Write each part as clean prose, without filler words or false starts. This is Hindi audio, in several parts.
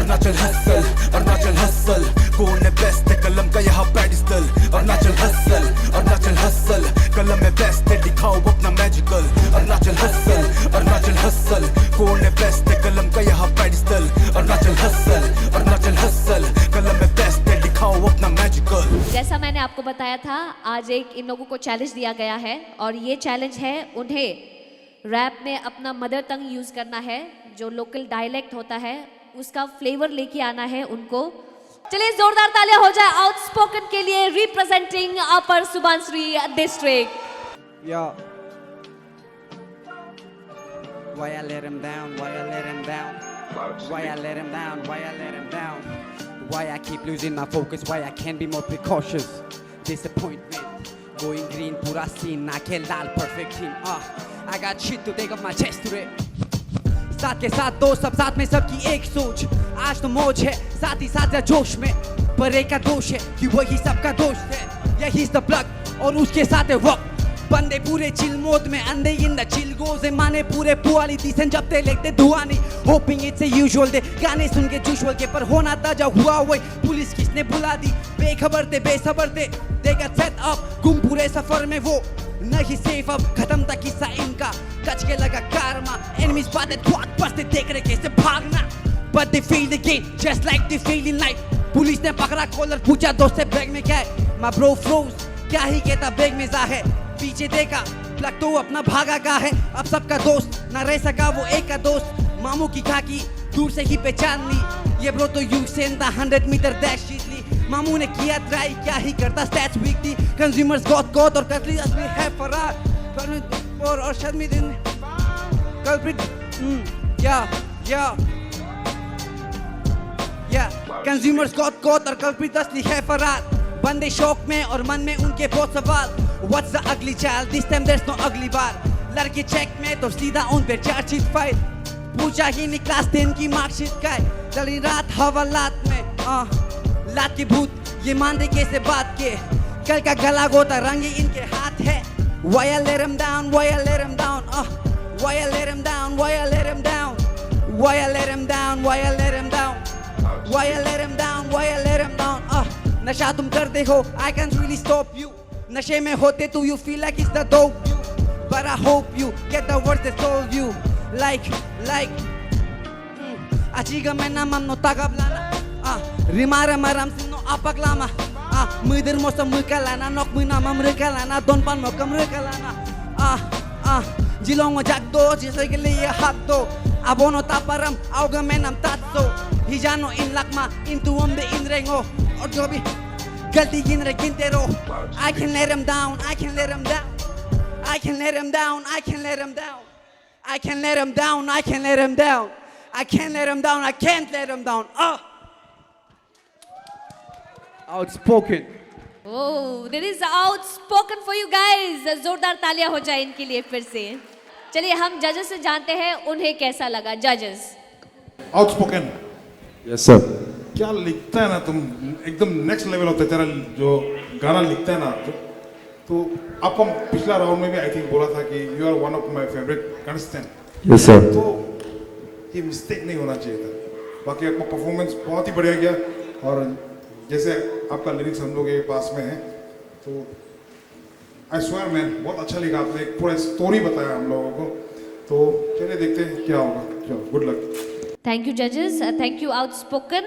अरुणाचल हसल, अरुणाचल हसल, कौन है बेस्ट है कलम का यहाँ pedestal. Arunachal hustle, Arunachal hustle, कलम में बेस्ट है दिखाओ अपना magical. Arunachal hustle, Arunachal hustle, कौन है बेस्ट है कलम का यहाँ pedestal. Arunachal hustle, Arunachal hustle, कलम में बेस्ट है दिखाओ अपना मैजिकल। जैसा मैंने आपको बताया था, आज एक इन लोगों को चैलेंज दिया गया है और ये चैलेंज है उन्हें रैप में अपना मदर टंग यूज करना है, जो लोकल डायलेक्ट होता है उसका फ्लेवर लेके आना है उनको। चलिए जोरदार तालियां हो जाए आउटस्पोकन के लिए, representing upper Subansiri district. Yo. Why I let him down? Why I let him down? Why I let him down? Why I let him down? Why I keep losing my focus? Why I can't be more precautious? Disappointment, going green, pura scene, naake lal, perfect team. I got shit to take off my chest today. साथ के साथ दो सब साथ में सबकी एक सोच, आज तो मौज है साथ ही साथ जोश में, पर एक का दोष है कि वही सबका दोस्त है। Yeah, he's the plug और उसके साथ है वक्त, बंदे पूरे चिल मोड में, अंधे इन द चिल गोज़ माने पूरे पुआली दिसन जब ते लेते धुआं नहीं, hopping it's a usual day, गाने सुन के जुशुअल के पर होना ताजा हुआ वही, पुलिस किसने बुला दी, बेखबर थे बेसबर थे, they got set up, गुम पूरे सफर में वो नहीं सेफ, अब खत्म था किस्सा इनका, कच के लगा कारमा, enemies बातें थोड़ा बसते देख रहे कैसे भागना, but they failed again, just like they failed in life, police ने पकड़ा कॉलर, पूछा दोस्त से बैग में क्या है, my bro froze, क्या ही कहता बैग में जा है, पीछे देखा लग तो अपना भागा का है, अब सबका दोस्त ना रह सका वो एक का दोस्त, मामू की खाकी दूर से ही पहचान ली, ये ब्रो तो यूसेन था 100 मीटर डैश जीत ली, मामू ने किया ट्राई क्या ही करता स्टैट्स वीक थी, कंज्यूमर्स गॉट और कतली असली है फरार और शर्मिंदन कल्प्रिट या कंज्यूमर्स गॉट और कल्प्रिट असली है फरार, बंदे शौक में और मन में उनके बहुत सवाल, What's the ugly child? This time there's no ugly bar, लड़के चेक में तो सीधा उन पे चार्जशीट फाइल, पूछा ही नहीं क्लास 10 की मार्कशीट का है, चली रात हवालात में लात के भूत ये मानते कैसे बात के, कल का गला गोता रंगी इनके हाथ है, Why I let him down? Why I let him down? Why I let him down? Why I let him down? Why I let him down? Why I let him down? Why I let him down? Why I let him down? नशा तुम करते हो, I can't really stop you. नशे में होते तू, you feel like it's the dope you. But I hope you get the words that solve you. Like Achiga mena mamno tagab lana. Rimara maram sino apak lama. Muidir mosa mukalana, nok muina mamrukalana, don pan mokam rukalana. Jilongo jakdo, jisagili hakdo. Abono taparam, auga menam tatso. Hijano in lakma, into de inrengo. Or jobi. Galti ginre gintero, I can let him down, I can let him down, I can let him down, I can let him down, I can let him down, I can let him down, I can't let him down, I can't let him down. Outspoken. Oh, there is outspoken for you guys. जोरदार तालियां हो जाए इनके लिए फिर से। चलिए हम जजेस से जानते हैं उन्हें कैसा लगा। जजेस। Outspoken. Yes sir. क्या लिखता है ना तुम, एकदम नेक्स्ट लेवल होता है तेरा जो गाना लिखता है ना, तो आपको पिछला राउंड में भी आई थिंक बोला था कि you are one of my favourite contestant. Yes sir. तो ये मिस्टेक नहीं होना चाहिए था, बाकी आपका परफॉर्मेंस बहुत ही बढ़िया गया, और जैसे आपका लिरिक्स हम लोग के पास में है, तो आई स्वेयर मैन बहुत अच्छा लिखा आपने, पूरा स्टोरी बताया हम लोगों को, तो चलिए देखते हैं क्या होगा। चलो गुड लक। थैंक यू जजेस, थैंक यू आउटस्पोकन।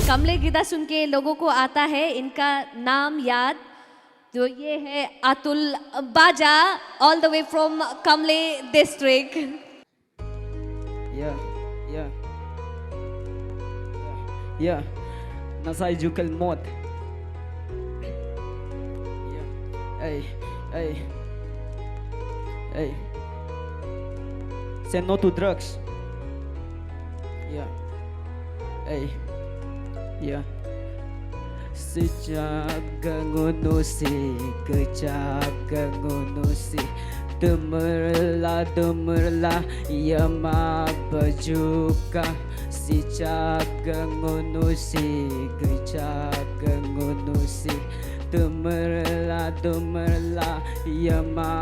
कमले गीता सुन के लोगों को आता है इनका नाम याद, तो ये है अतुल बाजा, ऑल द वे फ्रॉम कमले डिस्ट्रिक्ट। या नसाई जुकल मौत, say no to drugs. Sejaga ngono si, kejaga ngono si, demerla ia mabajuka, sejaga ngono si, kejaga ngono si, दुमरला यमा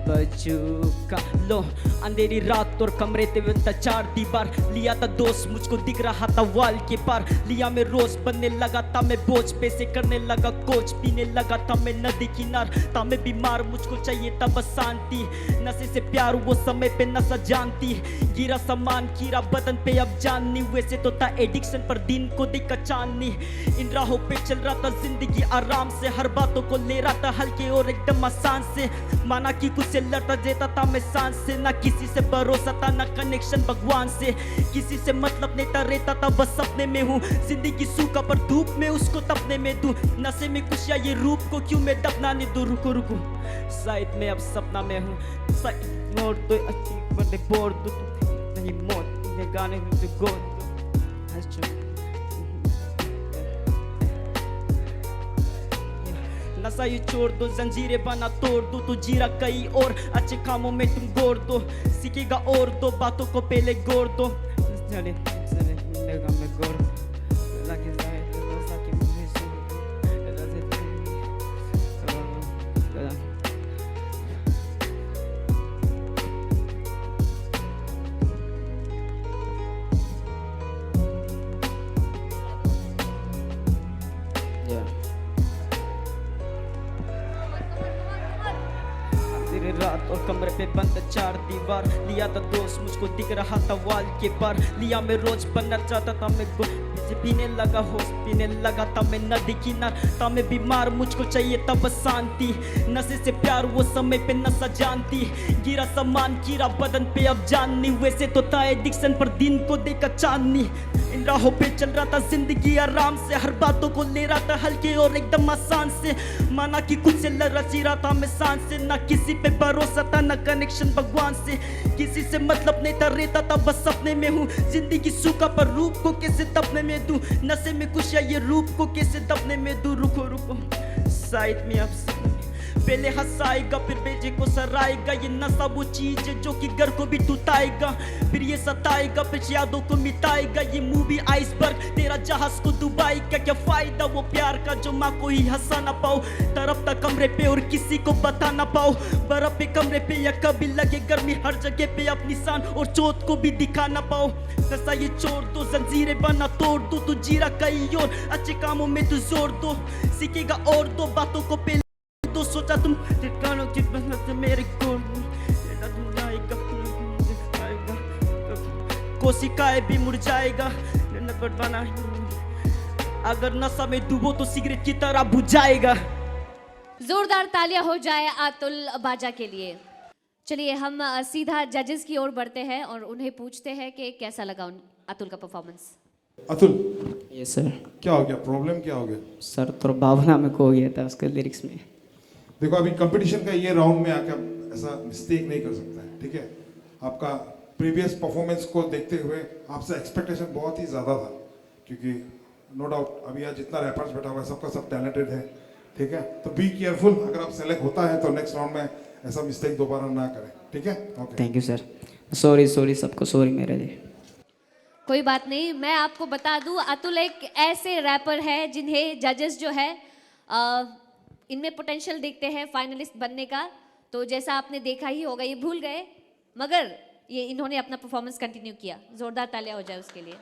बचूका लो अंधेरी रात और कमरे थे चार दीवार लिया था दोस्त मुझको दिख रहा था वाल के पार लिया मैं रोज बनने लगा था मैं बोझ पैसे करने लगा कोच पीने लगा था मैं नदी किनार था मैं बीमार मुझको चाहिए था बस शांति नशे से प्यार वो समय पे नशा जानती गिरा सामान कीरा बदन पे अब जाननी वैसे तो था एडिक्शन पर दिन को दिखा चांदनी इन राहों पे चल रहा था जिंदगी आराम से हर बातों को ले रहा था हल्के और एकदम आसान से माना कि कुछ से लड़ता देता था मैं सांस से ना किसी से भरोसा था ना कनेक्शन भगवान से किसी से मतलब नहीं था रहता था बस सपने में हूँ जिंदगी सूखा पर धूप में उसको तपने में दूं नशे में कुछ या ये रूप को क्यों मैं दफनाने दूं रुको रुको शायद मैं अब सपना में हूँ शायद मोर तो अच्छी बड़े बोर दूं नहीं मौत ने गाने में तो गो नशा ये छोड़ दो जंजीरें बना तोड़ दो तू जीरा कई और अच्छे कामों में तुम गोर दो सीखेगा और दो बातों को पहले गोर दो चले चले में गोर लगे जाए तो कि मुझे रात और कमरे पे बंद चार दीवार लिया था दोस्त मुझको दिख रहा था वाल के पार लिया मैं रोज बनना चाहता था मैं पीने लगा होश पीने लगा था मैं नदी किनार था मैं बीमार मुझको चाहिए था बस शांति नशे से प्यार वो समय पे नशा जानती गिरा सामान गिरा बदन पे अब जाननी वैसे तो था एडिक्शन पर दिन को देखा चांदनी इन राहों पे चल रहा था जिंदगी आराम से हर बातों को ले रहा था हल्के और एकदम आसान से माना कि कुछ से रची रहा था मैं सांस से ना किसी पे भरोसा था ना कनेक्शन भगवान से किसी से मतलब नहीं था रहता था बस सपने में हूँ जिंदगी सूखा पर रूप को कैसे तपने में दूं नशे में कुछ या ये रूप को कैसे दबने में दूं रुको रुको शायद में अब पहले हंसाएगा फिर बेजे को सराएगा ये नशा वो चीज है जो कि घर को भी टूटाएगा फिर ये सताएगा फिर यादों को मिटाएगा ये मूवी आइसबर्ग तेरा जहाज को डुबाएगा क्या फायदा वो प्यार का जो माँ को ही हंसा ना पाओ तरफता कमरे पे और किसी को बता ना पाओ बर्फ पे कमरे पे या कभी लगे गर्मी हर जगह पे अपनी शान और चोट को भी दिखा ना पाओ नशा ये छोड़ दो जंजीरें बना तोड़ दो तू जीरा कहीं और अच्छे कामों में तू जोर दो सीखेगा और दो बातों को पहले तो सोचा तुम मेरे को कोशिकाएं भी मुरझाएगा अगर नशा में डूबो तो सिगरेट की तरह बुझाएगा जोरदार तालियां हो जाए अतुल बाजा के लिए। चलिए हम सीधा जजेस की ओर बढ़ते हैं और उन्हें पूछते हैं कि कैसा लगा अतुल का परफॉर्मेंस। अतुल ये सर क्या हो गया प्रॉब्लम क्या हो गया सर तो भावना में खो गया था उसके लिरिक्स में। देखो अभी कंपटीशन का ये राउंड में आके आप ऐसा मिस्टेक नहीं कर सकते हैं ठीक है आपका प्रीवियस परफॉर्मेंस को देखते हुए आपसे एक्सपेक्टेशन बहुत ही ज़्यादा था क्योंकि नो डाउट अभी यहाँ जितना रैपर्स बैठा हुआ है सबका सब टैलेंटेड है ठीक है तो बी केयरफुल अगर आप सेलेक्ट होता है तो नेक्स्ट राउंड में ऐसा मिस्टेक दोबारा ना करें ठीक है okay thank you sir sorry सबको सॉरी मेरे लिए। कोई बात नहीं मैं आपको बता दूं अतुल एक ऐसे रैपर है जिन्हें जजेस जो है इनमें पोटेंशियल देखते हैं फाइनलिस्ट बनने का तो जैसा आपने देखा ही होगा ये भूल गए मगर ये इन्होंने अपना परफॉर्मेंस कंटिन्यू किया जोरदार तालियां हो जाए उसके लिए।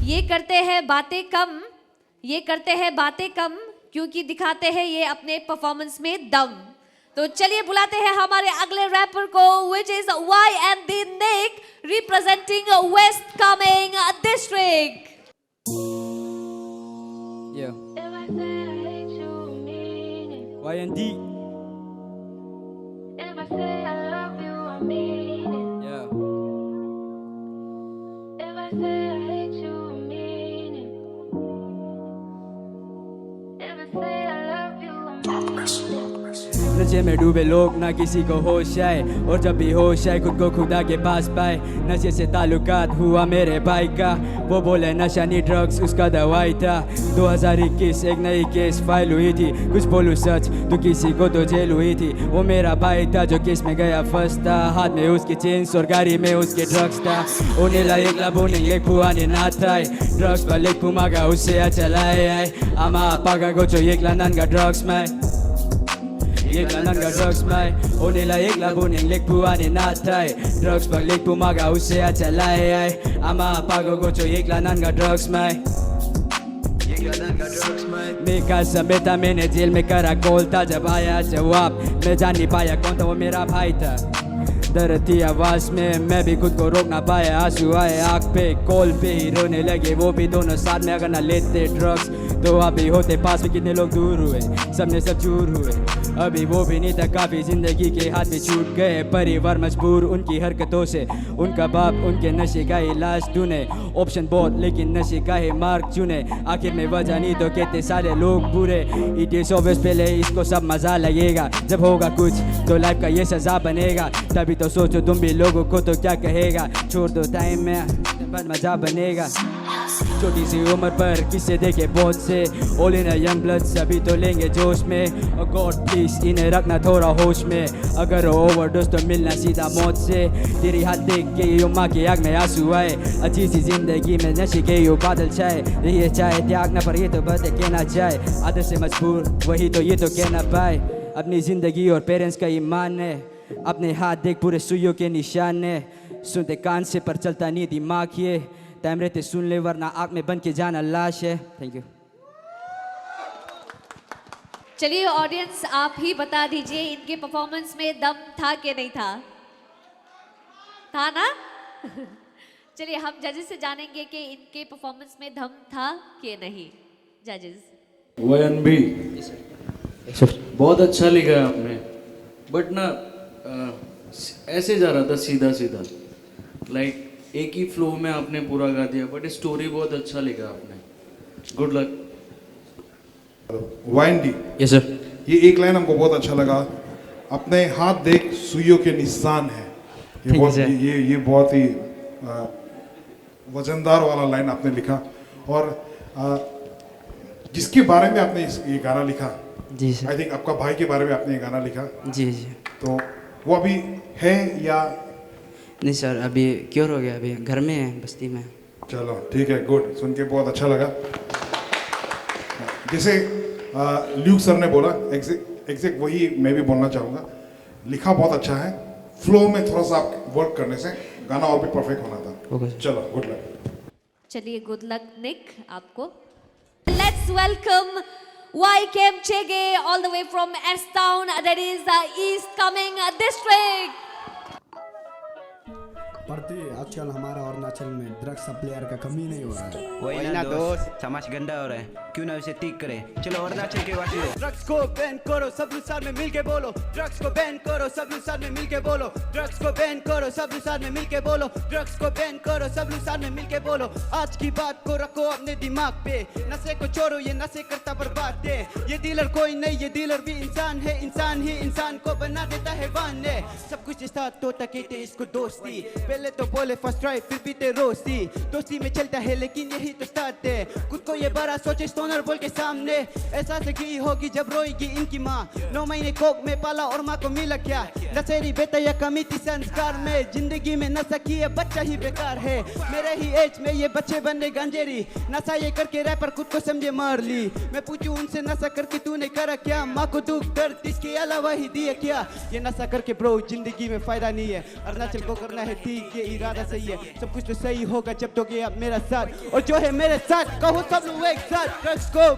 ये करते हैं बातें कम क्योंकि दिखाते हैं ये अपने परफॉर्मेंस में दम। तो चलिए बुलाते हैं हमारे अगले रैपर को which is YMD Nick representing West Coming District। Yeah. YMD If I say I love you, I mean it. Yeah. If I say I hate you, I mean it. If I say I love you, I mean it. नशे में डूबे लोग ना किसी को होश आए, और जब भी होश आए खुद को खुदा के पास पाए। नशे से ताल्लुकात हुआ मेरे भाई का, वो बोले नशा नहीं ड्रग्स उसका दवाई था। 2021 एक नई केस फाइल हुई थी, कुछ बोलूं सच तो किसी को तो जेल हुई थी। वो मेरा भाई था जो केस में गया फर्स्ट था, हाथ में उसकी चेन्स और गाड़ी में उसके ड्रग्स था। उन्हें एक labuning lek puanin atay, drugs balik pumaga usi achalay ay. Ama pagago cho yeklanan ga drugs may, yeklanan ga drugs may. Unila ek labuning lek puanin atay, drugs balik pumaga usi achalay ay. Ama pagago cho yeklanan ga drugs may. मेरा समेता मैंने जेल में करा कॉल था, जब आया जवाब मैं जान नहीं पाया कौन था वो मेरा भाई था। दर्द थी आवाज में मैं भी खुद को रोक ना पाया, आंसू आए आँख पे कॉल पे ही रोने लगे वो भी दोनों साथ में। अगर ना लेते ड्रग्स तो अभी होते पास में, कितने लोग दूर हुए सबने सब चूर हुए। अभी वो भी नहीं था काफ़ी, जिंदगी के हाथ में छूट गए परिवार मजबूर उनकी हरकतों से। उनका बाप उनके नशे का इलाज ढूंढे, ऑप्शन बहुत लेकिन नशे का ही मार्ग चुने। आखिर में वजह नहीं तो कहते सारे लोग बुरे। इट इज ऑब्वियस पहले इसको सब मजा लगेगा, जब होगा कुछ तो लाइफ का ये सजा बनेगा। तभी तो सोचो तुम भी लोगों को तो क्या कहेगा, छोड़ दो टाइम में बाद मजा बनेगा। छोटी सी उम्र पर किसे देखे बहुत से, ऑल इन यंग ब्लड सभी तो लेंगे जोश में। और गॉड प्लीज इन्हें रखना थोड़ा होश में, अगर ओवरडोज तो मिलना सीधा मौत से। तेरी हाथ देख के यो माँ की आग में आंसू आए, अच्छी सी जिंदगी में नशे के यो बादल छाए। ये चाहे त्यागना पर ये तो बातें कहना चाहे, आदत से मजबूर वही तो ये तो कहना पाए। अपनी जिंदगी और पेरेंट्स का ईमान है, अपने हाथ देख पूरे सुइयों के निशान है। सुनते कान से पर चलता नहीं दिमाग, ये टाइम रहते सुन ले वरना आँख में बन के जाना लाश है। Thank you. चलिए ऑडियंस आप ही बता दीजिए इनके परफॉर्मेंस में दम था कि नहीं था? था ना? चलिए हम जजेस से जानेंगे कि इनके परफॉर्मेंस में दम था कि नहीं। जजेस वयन भी बहुत अच्छा लिखा है आपने, बट ना ऐसे जा रहा था सीधा सीधा, लाइक एक ही फ्लो में आपने पूरा गा दिया, बट स्टोरी बहुत अच्छा लिखा आपने। Good luck. Wine D, yes sir. ये एक लाइन हमको बहुत अच्छा लगा, अपने हाथ देख सुइयों के निशान है। ये बहुत ही वजनदार वाला लाइन आपने लिखा। और जिसके बारे में आपने ये गाना लिखा, जी सर। आई थिंक आपका भाई के बारे में आपने ये गाना लिखा, जी जी। तो वो अभी है या नहीं सर, अभी क्योर हो गया, अभी घर में है बस्ती में। चलो ठीक है, गुड, सुन के बहुत अच्छा लगा। जैसे ल्यूक सर ने बोला एग्जैक्ट वही मैं भी बोलना चाहूँगा, लिखा बहुत अच्छा है, फ्लो में थोड़ा सा आप वर्क करने से गाना और भी परफेक्ट होना था। ओके चलो गुड लक। चलिए गुड लक निक आपको। Let's welcome YKM Chege all the way from S Town, that is the East Coming district. पढ़ते आजकल हमारा अरुणाचल में ड्रग्स सप्लायर का कमी नहीं हो रहा है। वही ना दोस्त, समाज गंदा हो रहा है, क्यों ना उसे ठीक करे। चलो अरुणाचल के वासियों, ड्रग्स को बैन करो सब लोग साथ में मिलके बोलो, ड्रग्स को बैन करो सब लोग साथ में मिलके बोलो, ड्रग्स को बैन करो सब लोग साथ में मिलके बोलो, ड्रग्स को बैन करो सब लोग साथ में मिलके बोलो। आज की बात को रखो अपने दिमाग पे, नशे को छोड़ो ये नशे करता बर्बाद है। ये डीलर कोई नहीं, ये डीलर भी इंसान है, इंसान ही इंसान को बना देता है वान है। सब कुछ साथ तो तकीते इसको दोस्ती, पहले तो बोले फर्स्ट ट्राई फिर पीते रोस्ती। दोस्ती में चलता है लेकिन यही तो स्टार्ट है, खुद को ये बड़ा सोचे स्टोनर बोल के सामने। ऐसा लगी होगी जब रोएगी इनकी माँ, 9 महीने कोक में पाला और माँ को मिला क्या। नशेरी बेटा या कमी थी संस्कार में, जिंदगी में नशा किए बच्चा ही बेकार है। मेरे ही एज में ये बच्चे बनने गंजेरी, नशा ये करके रैपर खुद को समझे मार ली। मैं पूछूं उनसे नशा करके तूने करा क्या, माँ को दुख दर्द इसके अलावा ही दिया क्या। ये नशा करके ब्रो जिंदगी में फायदा नहीं है, अरुणाचल को करना है ठीक, ये इरादा सही है। सब कुछ तो सही होगा जब दोगे आप मेरा साथ, और जो है मेरे साथ कहो सब लोग एक साथ। ड्रग्स को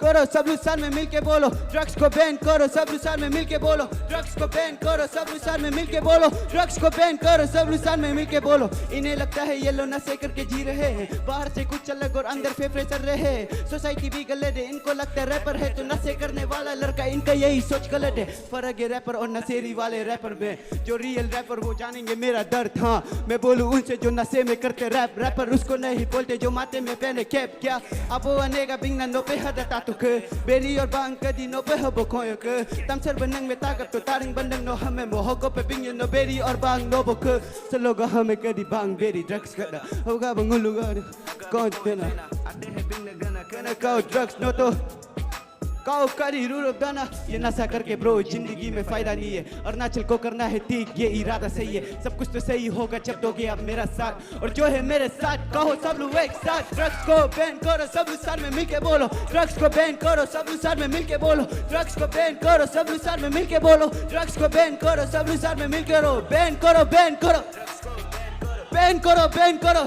करो सब लोग साथ में मिलके बोलो, ड्रग्स को बैन करो सब लोग साथ में मिलके बोलो, ड्रग्स को बैन करो सब लोग साथ में मिलके बोलो, ड्रग्स को बैन करो सब लोग साथ में मिलके बोलो। इन्हें लगता है ये लोग नशे करके जी रहे हैं, बाहर से कुछ अलग और अंदर फेफड़े चल रहे हैं। सोसाइटी भी गलत है, इनको लगता है रैपर है तो नशे करने वाला लड़का, इनका यही सोच गलत है। फर्क है रैपर और नशेरी वाले रैपर में, जो रियल रैपर वो जानेंगे मेरा दर्द। हाँ मैं बोलूँ उनसे जो नशे में करते रैप, रैपर उसको नहीं बोलते जो माथे में पहने कैप। क्या अब वो अनेगा बिंगना नो पे हदता तो के बेरी और बांग के दिनों पे हबो खोयो के तमसर बनंग में ताकत तो तारिंग बनंग नो हमें मोहको पे बिंग नो बेरी और बांग नो बके सलोगा हमें कदी बांग बेरी ड्रग्स कदा होगा बंगुलुगा कौन देना कना काउ ड्रग्स नो तो काउ करी रूप दाना ये नशा करके ब्रो जिंदगी में फायदा नहीं है अरुणाचल को करना है ठीक ये इरादा सही है सब कुछ तो सही होगा जब दोगे आप मेरा साथ और जो है मेरे साथ कहो सब लोग एक साथ ड्रग्स को बैन करो सब लोग साथ में मिलके बोलो ड्रग्स को बैन करो सब लोग साथ में मिलके बोलो ड्रग्स को बैन करो सब लोग साथ में मिलके बोलो ड्रग्स को बैन करो सब लोग साथ में मिलके रो बैन करो बैन करो बैन करो बैन करो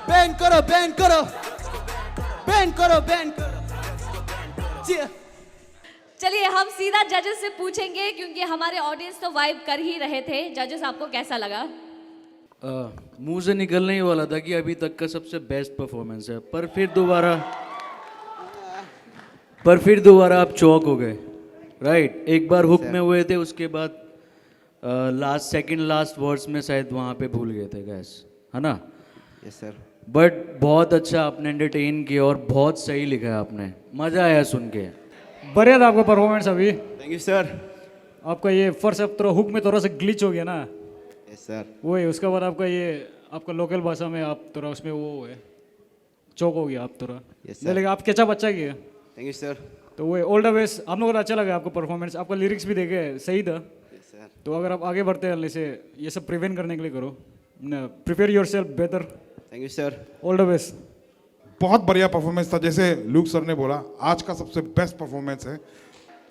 बैन करो बैन करो बैन करो बैन करो चलिए हम सीधा जजेस से पूछेंगे क्योंकि हमारे ऑडियंस तो वाइब कर ही रहे थे। जजेस आपको कैसा लगा? मुंह से निकलने ही वाला था कि अभी तक का सबसे बेस्ट परफॉर्मेंस है, पर फिर दोबारा आप चौक हो गए, राइट? एक बार हुक में हुए थे, उसके बाद सेकंड लास्ट वर्ड्स में शायद वहाँ पे भूल गए थे गैस, है ना? Yes sir. बट बहुत अच्छा आपने एंटरटेन किया और बहुत सही लिखा है आपने, मज़ा आया सुन के। बढ़िया था आपका परफॉर्मेंस अभी। Thank you sir. आपका ये फर्स्ट अब थोड़ा हुक में थोड़ा सा ग्लिच हो गया ना? Yes sir. वही, उसके बाद आपका ये आपका लोकल भाषा में आप थोड़ा उसमें वो है चौक हो गया आप थोड़ा। Yes sir. लेकिन आप कैचअप अच्छा किया। Thank you sir. तो वो ऑल द बेस्ट। आप लोगों को अच्छा लगा आपका परफॉर्मेंस, आपका लिरिक्स भी देखे सही था। Yes sir. तो अगर आप आगे बढ़ते हैं जैसे ये सब प्रिवेंट करने के लिए करो, prepare your self better. Thank you sir. All the best. बहुत बढ़िया परफॉर्मेंस था, जैसे लूक सर ने बोला आज का सबसे बेस्ट परफॉर्मेंस है।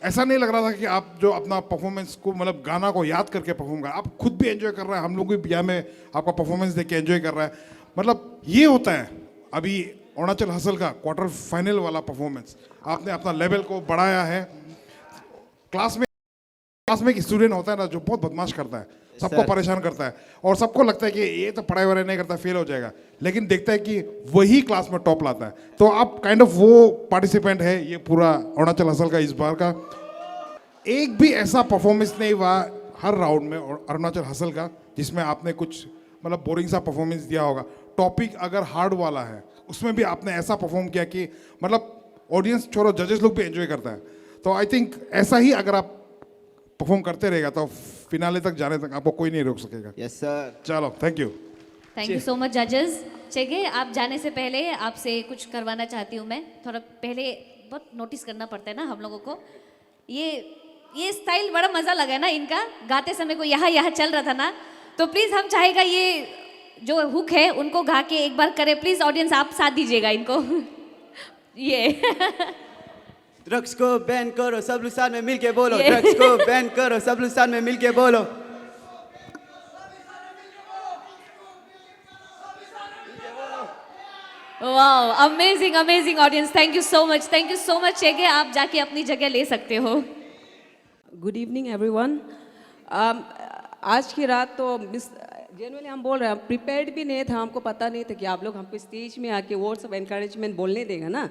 ऐसा नहीं लग रहा था कि आप जो अपना परफॉर्मेंस को मतलब गाना को याद करके परफॉर्म कर, आप खुद भी एंजॉय कर रहे हैं, हम लोग भी यहाँ में आपका परफॉर्मेंस देख के एंजॉय कर रहा है। मतलब ये होता है अभी अरुणाचल हसल का क्वार्टर फाइनल वाला परफॉर्मेंस, आपने अपना लेवल को बढ़ाया है। क्लास में एक स्टूडेंट होता है ना जो बहुत बदमाश करता है, सबको परेशान करता है और सबको लगता है कि ये तो पढ़ाई वढ़ाई नहीं करता, फेल हो जाएगा, लेकिन देखता है कि वही क्लास में टॉप लाता है। तो आप काइंड ऑफ वो पार्टिसिपेंट है ये पूरा अरुणाचल हसल का। इस बार का एक भी ऐसा परफॉर्मेंस नहीं हुआ हर राउंड में अरुणाचल हसल का जिसमें आपने कुछ मतलब बोरिंग सा परफॉर्मेंस दिया होगा। टॉपिक अगर हार्ड वाला है उसमें भी आपने ऐसा परफॉर्म किया कि मतलब ऑडियंस छोड़ो जजेस लोग भी एंजॉय करता है। तो आई थिंक ऐसा ही अगर आप परफॉर्म करते रहेगा तो फिनाले तक जाने तक आपको कोई नहीं रोक सकेगा। Yes sir. चलो thank you. Thank you so much जजेस। चलिए आप जाने से पहले आपसे कुछ करवाना चाहती हूँ मैं। थोड़ा पहले बहुत नोटिस करना पड़ता है ना हम लोगों को। ये स्टाइल बड़ा मज़ा लगा है ना इनका, गाते समय को यहाँ चल रहा था ना, तो प्लीज़ हम चाहेगा ये जो हुक है उनको गा के एक बार करें प्लीज़। ऑडियंस आप साथ दीजिएगा इनको। ये ड्रग्स को बैन करो सब लोग साथ में मिलके बोलो, ड्रग्स को बैन करो सब लोग साथ में मिलके बोलो। Wow, amazing amazing audience, thank you so much चेगे। आप जाके अपनी जगह ले सकते हो। Good evening everyone. आज की रात तो जेनुअली हम बोल रहे हैं, प्रिपेयर्ड भी नहीं था, हमको पता नहीं था कि आप लोग हमको स्टेज में आके वर्ड्स ऑफ एनकरेजमेंट बोलने देगा ना,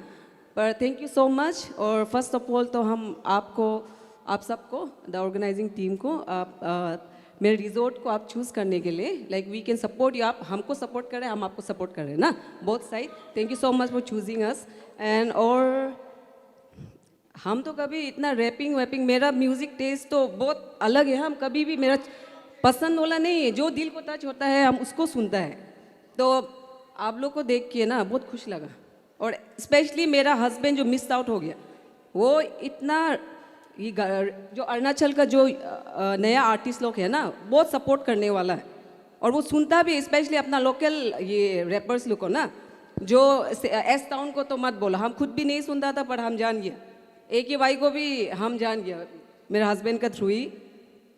पर थैंक यू सो मच। और फर्स्ट ऑफ ऑल तो हम आप सबको द ऑर्गेनाइजिंग टीम को मेरे रिजोर्ट को आप चूज़ करने के लिए, like we can support you, आप हमको सपोर्ट करें हम आपको सपोर्ट कर रहे हैं ना, both side. Thank you so much for choosing us. And और हम तो कभी इतना रैपिंग मेरा म्यूज़िक टेस्ट तो बहुत अलग है, हम कभी भी मेरा पसंद वाला नहीं है, जो दिल को टच होता है हम उसको सुनता है। तो आप लोग को देख के ना बहुत खुश लगा, और स्पेशली मेरा हस्बैंड जो मिस आउट हो गया, वो इतना ये जो अरुणाचल का जो नया आर्टिस्ट लोग है ना बहुत सपोर्ट करने वाला है, और वो सुनता भी, स्पेशली अपना लोकल ये रैपर्स लोग को ना, जो एस टाउन को तो मत बोला, हम खुद भी नहीं सुनता था पर हम जान गया, एक ही भाई को भी हम जान गया मेरे हस्बैंड का थ्रू ही।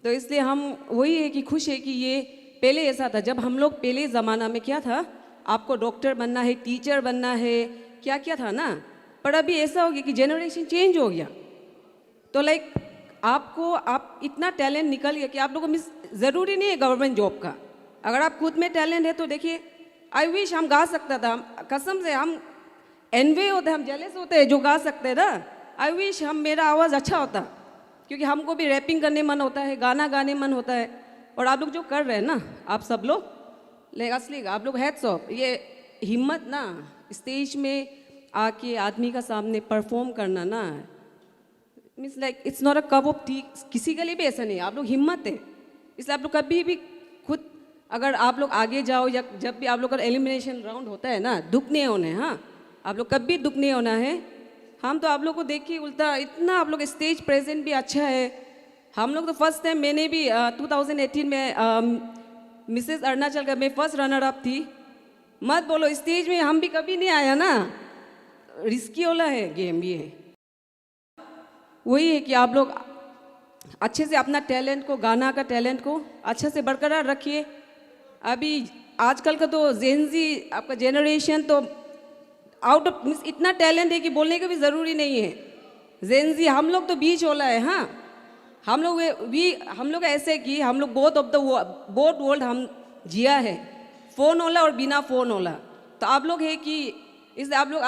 तो इसलिए हम वही है कि खुश है कि ये पहले ऐसा था, जब हम लोग पहले ज़माना में क्या था, आपको डॉक्टर बनना है, टीचर बनना है, क्या क्या था ना, पर अभी ऐसा हो गया कि जनरेशन चेंज हो गया। तो लाइक आप इतना टैलेंट निकल गया कि आप लोगों को ज़रूरी नहीं है गवर्नमेंट जॉब का, अगर आप खुद में टैलेंट है तो देखिए, आई विश हम गा सकता था, कसम से हम एनवे होते, हम जेलस होते हैं जो गा सकते हैं ना। आई विश मेरा आवाज़ अच्छा होता, क्योंकि हमको भी रैपिंग करने मन होता है, गाना गाने मन होता है, और आप लोग जो कर रहे हैं ना, आप सब लोग लाइक असली आप लोग हैट्स ऑफ, ये हिम्मत ना स्टेज में आके आदमी का सामने परफॉर्म करना ना, means like it's not a cup of T. किसी के लिए भी ऐसा नहीं, आप लोग हिम्मत है, इसलिए आप लोग कभी भी खुद अगर आप लोग आगे जाओ या जब भी आप लोग का एलिमिनेशन राउंड होता है ना, दुख नहीं होना है। हाँ, आप लोग कभी दुख नहीं होना है। हम तो आप लोग को देख के उल्टा इतना आप लोग स्टेज प्रेजेंट भी अच्छा है। हम लोग तो फर्स्ट टाइम, मैंने भी 2018 में मिसेस अरुणाचल का मैं फर्स्ट रनर अप थी। मत बोलो, स्टेज में हम भी कभी नहीं आया ना, रिस्की वाला है गेम ये। वही है कि आप लोग अच्छे से अपना टैलेंट को, गाना का टैलेंट को अच्छे से बरकरार रखिए। अभी आजकल का तो जेनजी आपका जेनरेशन तो आउट ऑफ मीन्स इतना टैलेंट है कि बोलने का भी ज़रूरी नहीं है। जेनजी हम लोग तो बीच वाला है। हाँ, हम लोग ऐसे कि हम लोग बोथ वर्ल्ड हम जिया है, फ़ोन वाला और बिना फ़ोन वाला। तो आप लोग है कि इसलिए आप लोग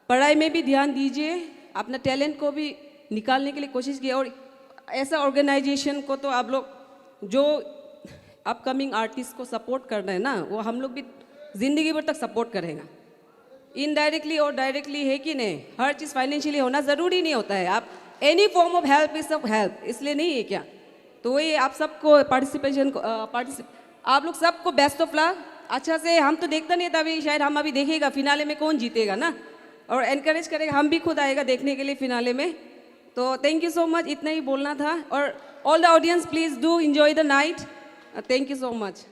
पढ़ाई में भी ध्यान दीजिए, अपना टैलेंट को भी निकालने के लिए कोशिश कीजिए। और ऐसा ऑर्गेनाइजेशन को तो आप लोग जो अपकमिंग आर्टिस्ट को सपोर्ट करना है ना, वो हम लोग भी ज़िंदगी भर तक सपोर्ट करेगा, इनडायरेक्टली और डायरेक्टली, है कि नहीं। हर चीज़ फाइनेंशियली होना ज़रूरी नहीं होता है। आप any form of help is सब हेल्प, इसलिए नहीं है क्या। तो वही आप सबको पार्टिसिपेशन को आप लोग सबको बेस्ट ऑफ लक। अच्छा से हम तो देखता नहीं था, अभी शायद हम अभी देखेगा फिनाले में कौन जीतेगा ना, और एनकरेज करेगा, हम भी खुद आएगा देखने के लिए फिनाले में। तो थैंक यू सो मच, इतना ही बोलना था। और all the audience please do enjoy the night. Thank you so much.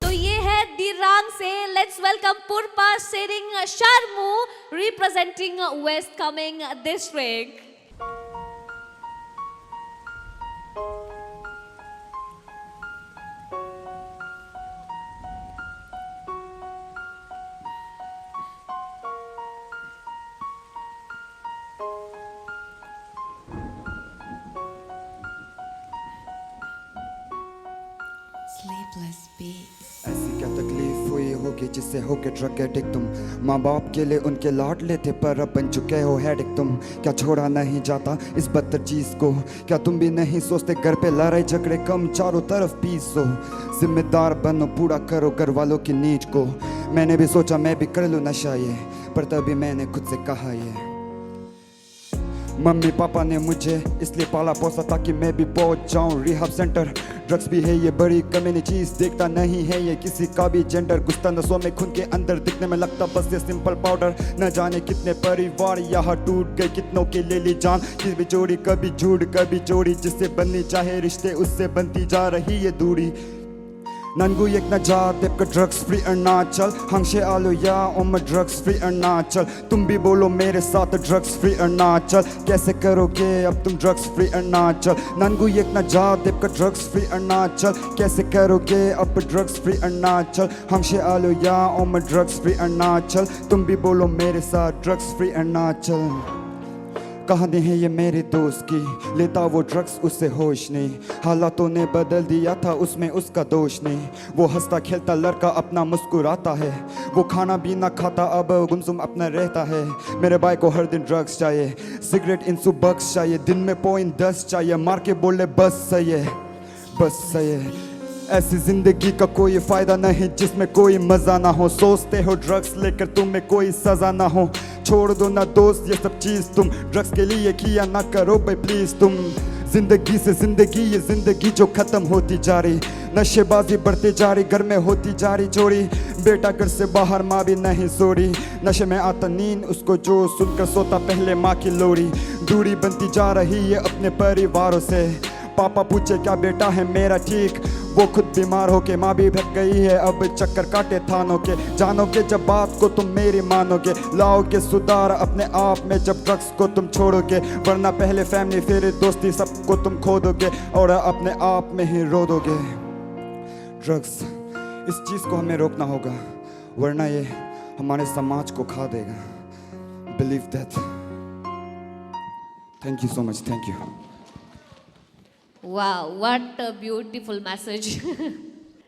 तो ये है दिरांग से। Let's welcome Purpa Sering Sharmu representing West Kameng district. ऐसी क्या तकलीफ हुई होगी जिससे होके ड्रग एडिक्ट तुम। माँ बाप के लिए उनके लाडले थे पर अब बन चुके हो हेडिक तुम। क्या छोड़ा नहीं जाता इस बदतर चीज को, क्या तुम भी नहीं सोचते घर पे लड़ाई झगड़े कम, चारों तरफ पीस हो। जिम्मेदार बनो, पूरा करो घर वालों की नीड को। मैंने भी सोचा मैं भी कर लूँ नशा ये, पर तभी मैंने खुद से कहा ये। मम्मी पापा ने मुझे इसलिए पाला पोसा ताकि मैं भी पहुंच जाऊं रिहाब सेंटर। ड्रग्स भी है ये बड़ी कमीनी चीज, देखता नहीं है ये किसी का भी जेंडर। घुसता नसों में खून के अंदर, दिखने में लगता बस ये सिंपल पाउडर। न जाने कितने परिवार यहाँ टूट गए, कितनों के ले ली जान। किसी भी जोड़ी कभी झूठ कभी जोड़ी, जिससे बननी चाहे रिश्ते उससे बनती जा रही है दूरी। Nangu yek na ja tep ka drugs free Arunachal, हमसे आलो या उम्र drugs free Arunachal। तुम भी बोलो मेरे साथ drugs free Arunachal, कैसे करोगे अब तुम drugs free Arunachal। Nangu yek na ja tep ka drugs free Arunachal, कैसे करोगे अब drugs free Arunachal। हमसे आलो या उम्र drugs free Arunachal, तुम भी बोलो मेरे साथ drugs free Arunachal। कहानी है ये मेरे दोस्त की, लेता वो ड्रग्स उससे होश नहीं। हालातों ने बदल दिया था उसमें उसका दोष नहीं। वो हंसता खेलता लड़का अपना मुस्कुराता है, वो खाना भी ना खाता अब गुमसुम अपना रहता है। मेरे भाई को हर दिन ड्रग्स चाहिए, सिगरेट इंसू बक्स चाहिए, दिन में .10 चाहिए। मार के बोले बस सही है, बस सही है। ऐसी जिंदगी का कोई फायदा नहीं जिसमें कोई मजा ना हो। सोचते हो ड्रग्स लेकर तुम्हें कोई सजा ना हो। छोड़ दो ना दोस्त ये सब चीज, तुम ड्रग्स के लिए किया ना करो भाई प्लीज तुम। जिंदगी से जिंदगी, ये जिंदगी जो खत्म होती जा रही। नशेबाजी बढ़ती जा रही, घर में होती जा रही चोरी। बेटा घर से बाहर माँ भी नहीं सो रही, नशे में आता नींद उसको जो सुनकर सोता पहले माँ की लोरी। दूरी बनती जा रही है अपने परिवारों से। पापा पूछे क्या बेटा है मेरा ठीक, वो खुद बीमार होके माँ भी भग गई है अब चक्कर काटे थानों के। जानोगे जब बात को तुम मेरी मानोगे, लाओगे सुधार अपने आप में जब ड्रग्स को तुम छोड़ोगे। वरना पहले फैमिली फिर दोस्ती सबको तुम खो दोगे और अपने आप में ही रो दोगे। ड्रग्स इस चीज़ को हमें रोकना होगा, वरना ये हमारे समाज को खा देगा। Believe that. Thank you so much, thank you. वाह, व्हाट अ ब्यूटीफुल मैसेज।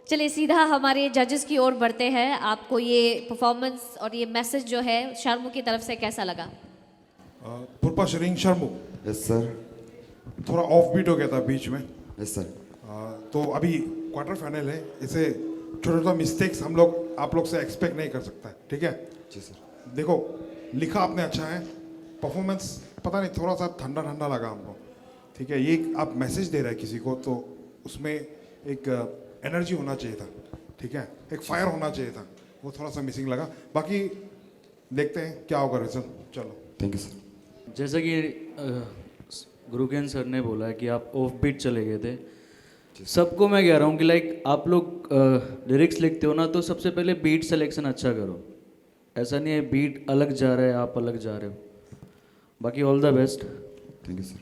चलिए सीधा हमारे जजेस की ओर बढ़ते हैं। आपको ये परफॉर्मेंस और ये मैसेज जो है शर्मू की तरफ से कैसा लगा? पुरपा सेरिंग शर्मू। Yes sir. थोड़ा ऑफ बीट हो गया था बीच में। Yes sir. तो अभी क्वार्टर फाइनल है, इसे छोटा छोटा मिस्टेक्स हम लोग आप लोग से एक्सपेक्ट नहीं कर सकता है, ठीक है? जी सर। देखो लिखा आपने अच्छा है, परफॉर्मेंस पता नहीं थोड़ा सा ठंडा ठंडा लगा हमको, ठीक है। ये आप मैसेज दे रहे हैं किसी को तो उसमें एक एनर्जी होना चाहिए था, ठीक है, एक फायर होना चाहिए था, वो थोड़ा सा मिसिंग लगा। बाकी देखते हैं क्या होगा रिजल्ट। चलो थैंक यू सर। जैसा कि गुरुकेन सर ने बोला है कि आप ऑफ बीट चले गए थे, सबको मैं कह रहा हूँ कि लाइक आप लोग लिरिक्स लिखते हो ना तो सबसे पहले बीट सिलेक्शन अच्छा करो। ऐसा नहीं है बीट अलग जा रहा है आप अलग जा रहे हो। बाकी all the best. Thank you sir.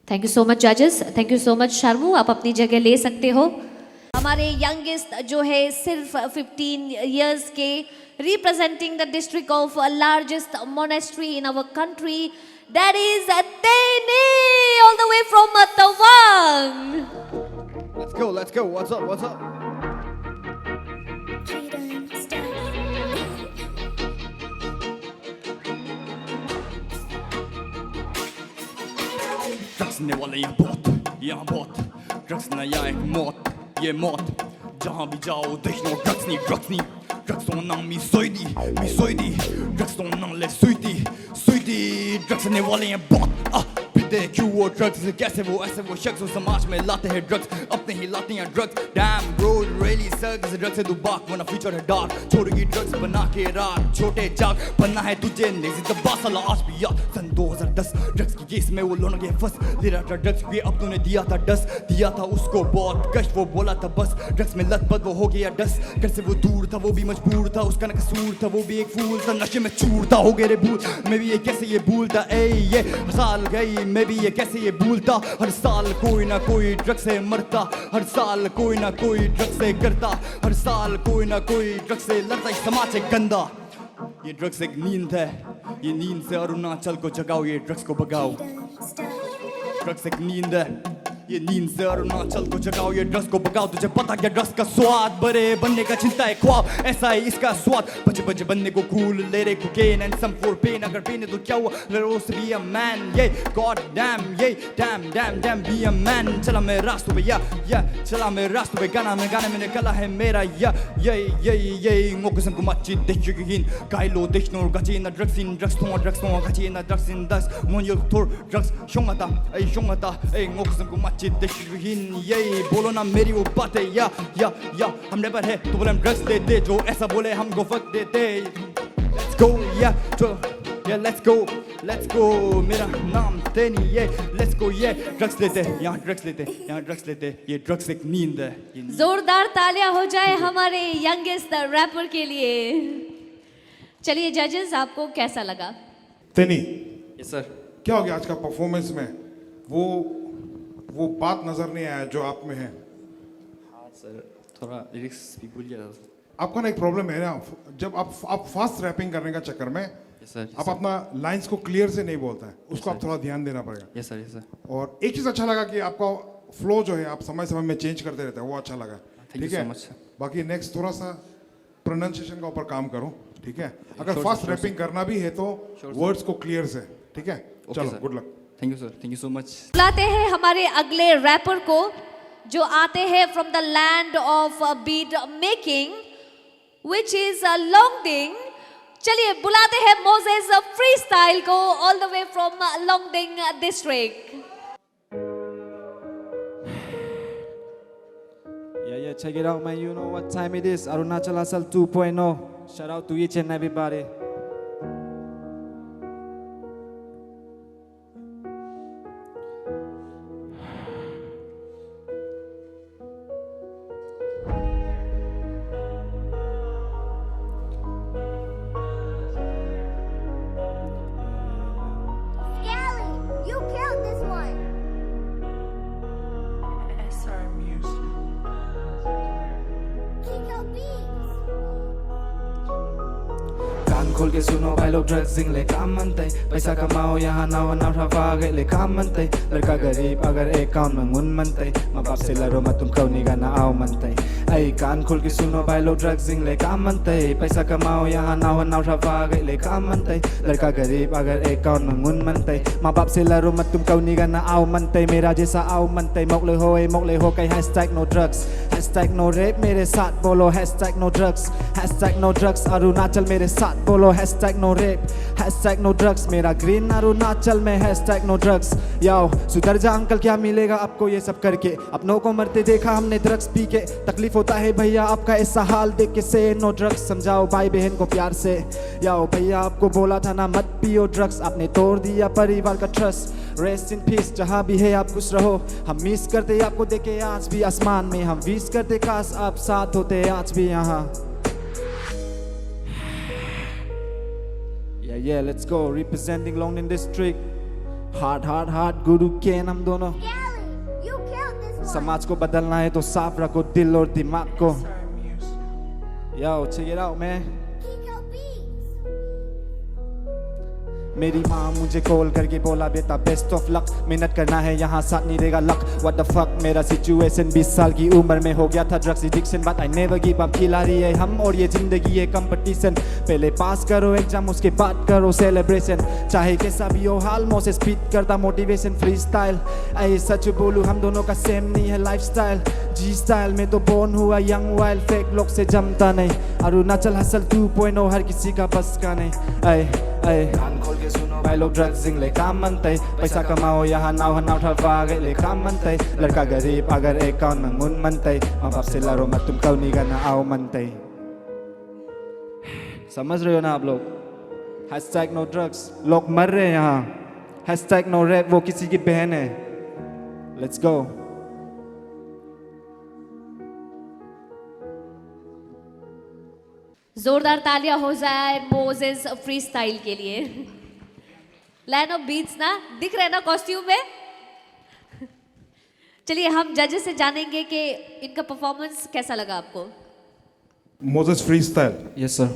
Thank you so much जजेस, थैंक यू सो मच शर्मू, आप अपनी जगह ले सकते हो। हमारे यंगेस्ट जो है सिर्फ 15 इयर्स के, representing the district of largest monastery in our country, that is तेनी all the way from Tawang. Let's go. What's up? Drugs ने वाले यहाँ बहुत ड्रग्स नया एक मौत, ये मौत जहाँ भी जाओ देख लो ड्रग्स नहीं ड्रग्स तो नाम मी सोईदी ड्रग्स तो नाम ले सुईदी ड्रग्स ने वाले हैं बहुत पीते क्यों वो ड्रग्स, कैसे वो ऐसे वो शख्स वो समाज में लाते हैं ड्रग्स, अपने ही लाते हैं ड्रग्स। डैम ब्रो रियली सक्स, ड्रग्स से तू बाक वरना फ्यूचर है डार्क, छोड़ेगी ड्रग्स बना के राग, छोटे जाग बनना है तुझे नेजी दबा साला आज भी याद। सन 2010 ड्रग्स की केस में वो लोग गए फंस, ले रहा था ड्रग्स ये अब तूने दिया था डस, दिया था उसको बहुत कष्ट, वो बोला था बस ड्रग्स में लत वो हो गया डस। घर से वो दूर था वो भी मजबूर था, उसका न कसूर था वो भी एक फूल था, नशे में चूर था हो गए रे भूल। मैं भी ये कैसे ये भूलता ये साल गई, मैं भी ये कैसे ये भूलता। हर साल कोई ना कोई ड्रग्स से मरता, हर साल कोई ना कोई ड्रग्स से करता, हर साल कोई ना कोई ड्रग्स से लड़ता। इस समाज से गंदा ये ड्रग्स एक नींद है, ये नींद से अरुणाचल को जगाओ, ये ड्रग्स को भगाओ। ड्रग्स एक नींद है, ये नींद से अरुणाचल को जगाओ, ये ड्रग्स को भगाओ। तुझे पता क्या ड्रग्स का स्वाद, बड़े बनने का चिंता है ख्वाब, ऐसा है इसका स्वाद। बच्चे बनने को कूल, ले रे cocaine and some for pain, अगर पेन है तो क्या हुआ, लेट्स बी अ मैन, ये गॉड डैम, ये डैम बी अ मैन। चला मैं रास्तों पे या चला मैं रास्तों पे, गाना में निकला है मेरा ये ngokosam ko machi dekhyugin kailo dekno gachina drugs in drugs to gachina drugs in das mon yok tor drugs shongata ngokosam ko machi dekhyugin ye bolo na meri wo बात है या हम नेवर है तो बोले हम ड्रग्स देते, जो ऐसा बोले हमको फक देते। लेट्स गो या लेट्स गो मेरा नाम तेनी ये लेट्स गो ये ड्रग्स लेते यहाँ ड्रग्स लेते ये ड्रग्स एक नींद है। जोरदार तालियां हो जाए हमारे यंगेस्ट रैपर के लिए। चलिए जजेस, आपको कैसा लगा? तेनी यस सर। क्या हो गया आज का परफॉर्मेंस में, वो बात नजर नहीं आया जो आप में है। हाँ सर, थोड़ा लिरिक्स भी भूल गया। आपका ना एक प्रॉब्लम है ना, जब आप फास्ट रैपिंग करने का चक्कर में आप अपना लाइंस को क्लियर से नहीं बोलता है, उसको आप थोड़ा ध्यान देना पड़ेगा। Yes sir. और एक चीज़ अच्छा लगा कि आपका फ्लो जो है आप समय समय में चेंज करते रहते हैं, वो अच्छा लगा। ठीक है, बाकी नेक्स्ट थोड़ा सा प्रोनाउंसिएशन का ऊपर काम करो, ठीक है। अगर फास्ट रैपिंग करना भी है तो वर्ड्स को क्लियर से, ठीक है। चलो good luck. Thank you sir, thank you so much. बुलाते हैं हमारे अगले रैपर को जो आते हैं from the land of beat making which is Longding. चलिए बुलाते हैं मोजेस फ्री स्टाइल को all the way from Longding district. Yeah, check it out, man. You know what time it is. Arunachal Hustle 2.0. Shout out to each and everybody. You killed this one. SR Music. Kiko Beats. कान खोल के सुनो भाई लोग, ड्रग्स ले काम मनते, पैसा कमाओ यहाँ नाव उठा ले काम मनते। लड़का गरीब अगर अकाउंट में मुन मनते, माँ बाप से लड़ो मत तुम कौनी गाना आओ मनते। ऐ कान खोल के सुनो भाई लोग, ड्रग्स ले काम मनते, पैसा कमाओ यहाँ नाव उठा ले काम मनते। लड़का गरीब अगर अकाउंट में मुन मनते, माँ बाप से लड़ो मत तुम कौनी गाना आओ मनते। मेरा जैसा आओ मनते, मोकले हो कहीं hashtag no drugs, hashtag no rape, मेरे साथ बोलो hashtag no drugs, hashtag no drugs. Arunachal मेरे साथ बोलो बोलो #no rape #no drugs मेरा ग्रीन अरुणाचल में #no drugs याओ सुधर जा अंकल क्या मिलेगा आपको ये सब करके अपनों को मरते देखा हमने ड्रग्स पी के तकलीफ होता है भैया आपका ऐसा हाल देख के से नो ड्रग्स समझाओ भाई बहन को प्यार से याओ भैया आपको बोला था ना मत पियो ड्रग्स आपने तोड़ दिया परिवार का ट्रस्ट रेस्ट इन पीस जहाँ भी है आप खुश रहो हम मिस करते आपको देखे आज भी आसमान में हम विश करते काश आप साथ होते आज भी यहाँ Yeah, let's go. Representing Longning District. Hard, Guru Ken हम दोनों. Scally, you killed this one. समाज को बदलना है तो साफ रखो दिल और दिमाग को. Yo, check it out, man. Eco Beats. मेरी माँ मुझे कॉल करके बोला बेटा बेस्ट ऑफ लक मेहनत करना है यहाँ साथ नहीं देगा लक व्हाट द फक मेरा सिचुएशन 20 साल की उम्र में हो गया था drugs addiction but I never give up खिला रही है हम और ये जिंदगी है कंपटीशन पहले पास करो एग्जाम उसके बाद करो सेलिब्रेशन चाहे कैसा भी हो हाल मुझसे स्पीड करता मोटिवेशन फ्री स्टाइल आई सच बोलूँ हम दोनों का सेम नहीं है लाइफ स्टाइल जी स्टाइल में तो बोर्न हुआ यंग वाइल्ड फेक लोग से जमता नहीं अरुणाचल हसल 2.0 हर किसी का बस का नहीं ऐ कान खोल के सुनो भाई लोग ड्रग्स ले काम मनते पैसा कमाओ यहाँ नाव ठवा ले काम मनते लड़का गरीब अगर अकाउंट में मुन मनते माँ बाप से लड़ो मत तुम कौन नहीं ना आओ मनते समझ रहे हो ना आप लोग #no drugs लोग मर रहे हैं यहाँ #no rape वो किसी की बहन है लेट्स गो जोरदार तालियां हो जाए मोजेस फ्री स्टाइल के लिए लाइन ऑफ बीट्स ना दिख रहे ना कॉस्ट्यूम में चलिए हम जजेस से जानेंगे कि इनका परफॉर्मेंस कैसा लगा आपको Moses freestyle yes sir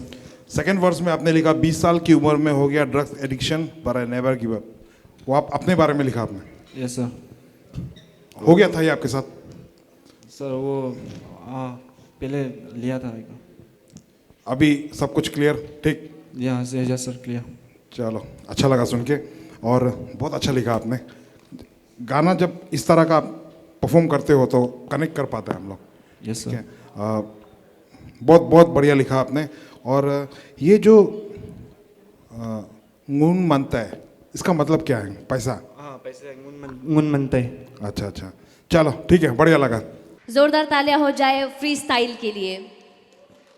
second verse में आपने लिखा 20 साल की उम्र में हो गया ड्रग्स एडिक्शन पर आई नेवर गिव अप वो आप अपने बारे में लिखा आपने यस सर हो गया था ये आपके साथ सर वो पहले लिया था अभी सब कुछ क्लियर ठीक यहाँ से यस सर क्लियर चलो अच्छा लगा सुन के और बहुत अच्छा लिखा आपने गाना जब इस तरह का परफॉर्म करते हो तो कनेक्ट कर पाते हैं हम लोग यस सर बहुत बहुत बढ़िया लिखा आपने और ये जो गुण मनता है इसका मतलब क्या है पैसा पैसे गुण मनते अच्छा चलो ठीक है बढ़िया लगा जोरदार तालियां हो जाए फ्री स्टाइल के लिए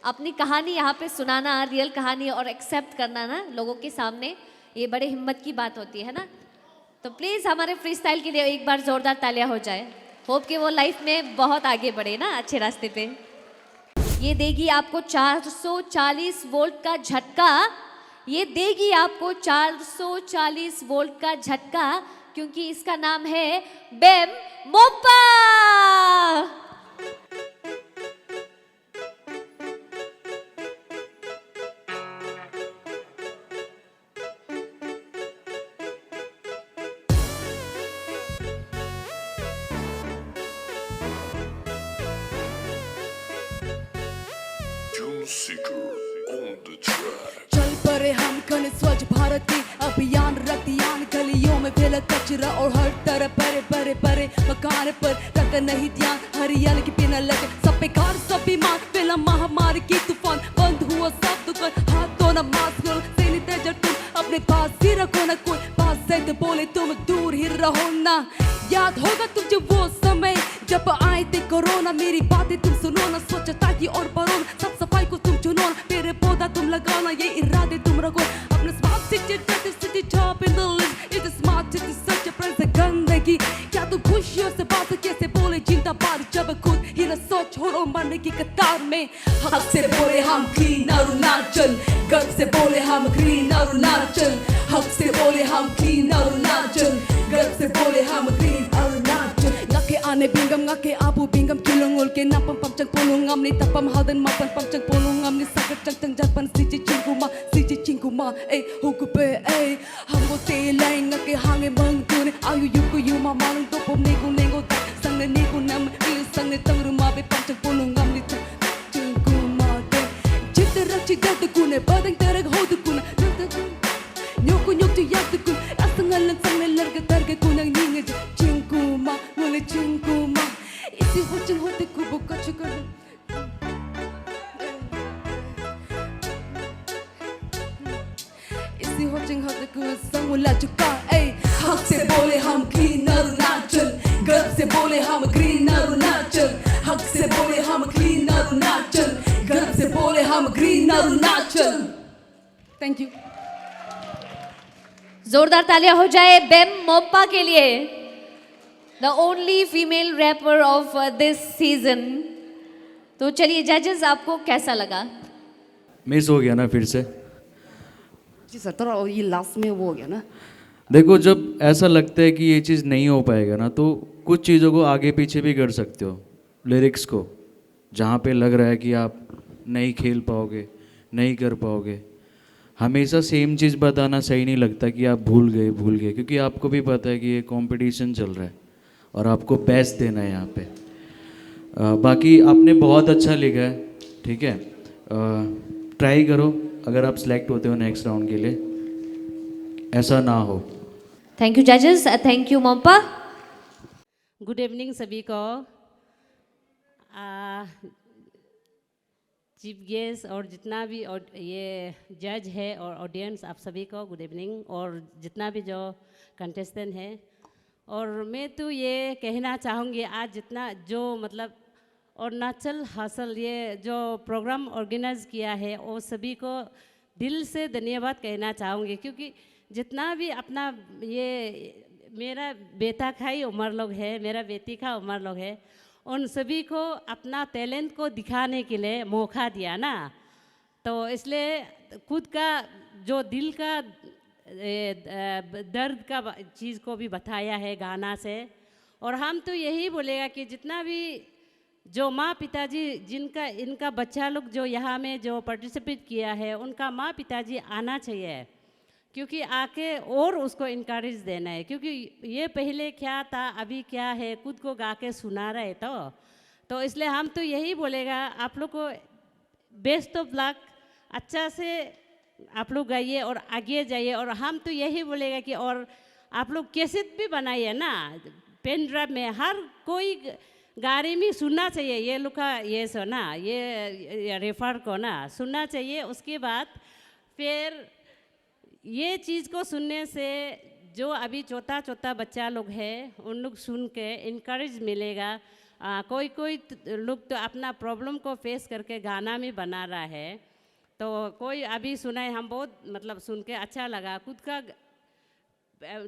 अपनी कहानी यहाँ पे सुनाना रियल कहानी और एक्सेप्ट करना ना लोगों के सामने ये बड़े हिम्मत की बात होती है ना तो प्लीज़ हमारे फ्री स्टाइल के लिए एक बार जोरदार तालियां हो जाए होप कि वो लाइफ में बहुत आगे बढ़े ना अच्छे रास्ते पे ये देगी आपको 440 वोल्ट का झटका ये देगी आपको 440 वोल्ट का झटका क्योंकि इसका नाम है बेम मोपा चल पड़े हम कने स्वच्छ भारत की अभियान रतियान गलियों में फैला कचरा और हर तरफ परे मकान पर रखते नहीं ध्यान हरियाली की बिना लगे सब बेकार सब बीमार फैला महामारी की तूफान बंद हुआ सब दुकान हाथ धोना मास्क सैनिटाइजर तुम अपने पास ही रखो ना कोई पास से तो बोले तुम दूर ही रहो ना याद होगा तुझे वो समय जब आए थे कोरोना मेरी बातें तुम सुनो ना स्वच्छता की और बढ़ो सब सफाई को तुम चुनो ना पेड़ पौधा तुम लगाना ये इरादे तुम रखो अपने smart city top in the list is smart city such a present गंदगी क्या तू खुशियों से बात कैसे बोले जिंदाबाद जब खुद ही न सोच हो मरने की कतार में हक से बोले हम क्लीन अरुणाचल गर्व से बोले हम ग्रीन अरुणाचल हक से बोले हम क्लीन अरुणाचल गर्व से बोले हम green Arunachal ngake ane bingam ngake abu bingam kilongol ke napam pamchang pulungam ni tapam hadan mapan pamchang pulungam ni sakat chang chang japan siji chinguma huku pe hamgo te lai ngake hange bang tune ayu yuku yu ma malung to pom nego sang ne nego nam il sang ne tang ruma be pamchang pulungam ni chinguma te chitra chidat kune badang terag hod kuna nyok tu yak tu asangal sang ne larga targa kunang ninge chinguma wale chinguma isi hochen hote kubo kachukan मुल्ला चुका ए हक से बोले हम क्लीन अरुणाचल गर्व से बोले हम ग्रीन अरुणाचल हक से बोले हम क्लीन अरुणाचल गर्व से बोले हम ग्रीन अरुणाचल थैंक यू जोरदार तालियां हो जाए बेम मोम्पा के लिए, the only female rapper of this season. तो चलिए जजेस, आपको कैसा लगा? मिस हो गया ना फिर से। जी सर, थोड़ा ये लास्ट में वो हो गया ना। देखो, जब ऐसा लगता है कि ये चीज़ नहीं हो पाएगा ना, तो कुछ चीज़ों को आगे पीछे भी कर सकते हो। लिरिक्स को जहाँ पे लग रहा है कि आप नहीं खेल पाओगे, नहीं कर पाओगे, हमेशा सेम चीज़ बताना सही नहीं लगता कि आप भूल गए, क्योंकि आपको भी पता है कि ये कंपटीशन चल रहा है और आपको बेस्ट देना है यहाँ पे। बाकी आपने बहुत अच्छा लिखा है, ठीक है। ट्राई करो, अगर आप सिलेक्ट होते हो नेक्स्ट राउंड के लिए, ऐसा ना हो। थैंक यू जजेस, thank you Monpa. Good evening सभी को। चीफ गेस्ट और जितना भी और ये जज है और ऑडियंस, आप सभी को गुड इवनिंग। और जितना भी जो कंटेस्टेंट है, और मैं तो ये कहना चाहूँगी, आज जितना जो मतलब अरुणाचल हसल ये जो प्रोग्राम ऑर्गेनाइज किया है, वो सभी को दिल से धन्यवाद कहना चाहूँगी। क्योंकि जितना भी अपना ये मेरा बेटा का ही उम्र लोग है, मेरा बेटी का उम्र लोग है, उन सभी को अपना टैलेंट को दिखाने के लिए मौका दिया ना। तो इसलिए खुद का जो दिल का दर्द का चीज़ को भी बताया है गाना से। और हम तो यही बोलेगा कि जितना भी जो माँ पिताजी जिनका इनका बच्चा लोग जो यहाँ में जो पार्टिसिपेट किया है, उनका माँ पिताजी आना चाहिए, क्योंकि आके और उसको इनकरेज देना है। क्योंकि ये पहले क्या था, अभी क्या है, खुद को गा के सुना रहे तो इसलिए हम तो यही बोलेगा, आप लोग को बेस्ट ऑफ लक, अच्छा से आप लोग गाइए और आगे जाइए। और हम तो यही बोलेगा कि और आप लोग कैसेट भी बनाइए ना, पेन ड्राइव में, हर कोई गाड़ी में सुनना चाहिए ये लोग का ये सो ना, ये रेफर को ना सुनना चाहिए। उसके बाद फिर ये चीज़ को सुनने से जो अभी छोटा बच्चा लोग है, उन लोग सुन के इनकरेज मिलेगा। कोई लोग तो अपना प्रॉब्लम को फेस करके गाना में बना रहा है। तो कोई अभी सुना है, हम बहुत मतलब सुन के अच्छा लगा। खुद का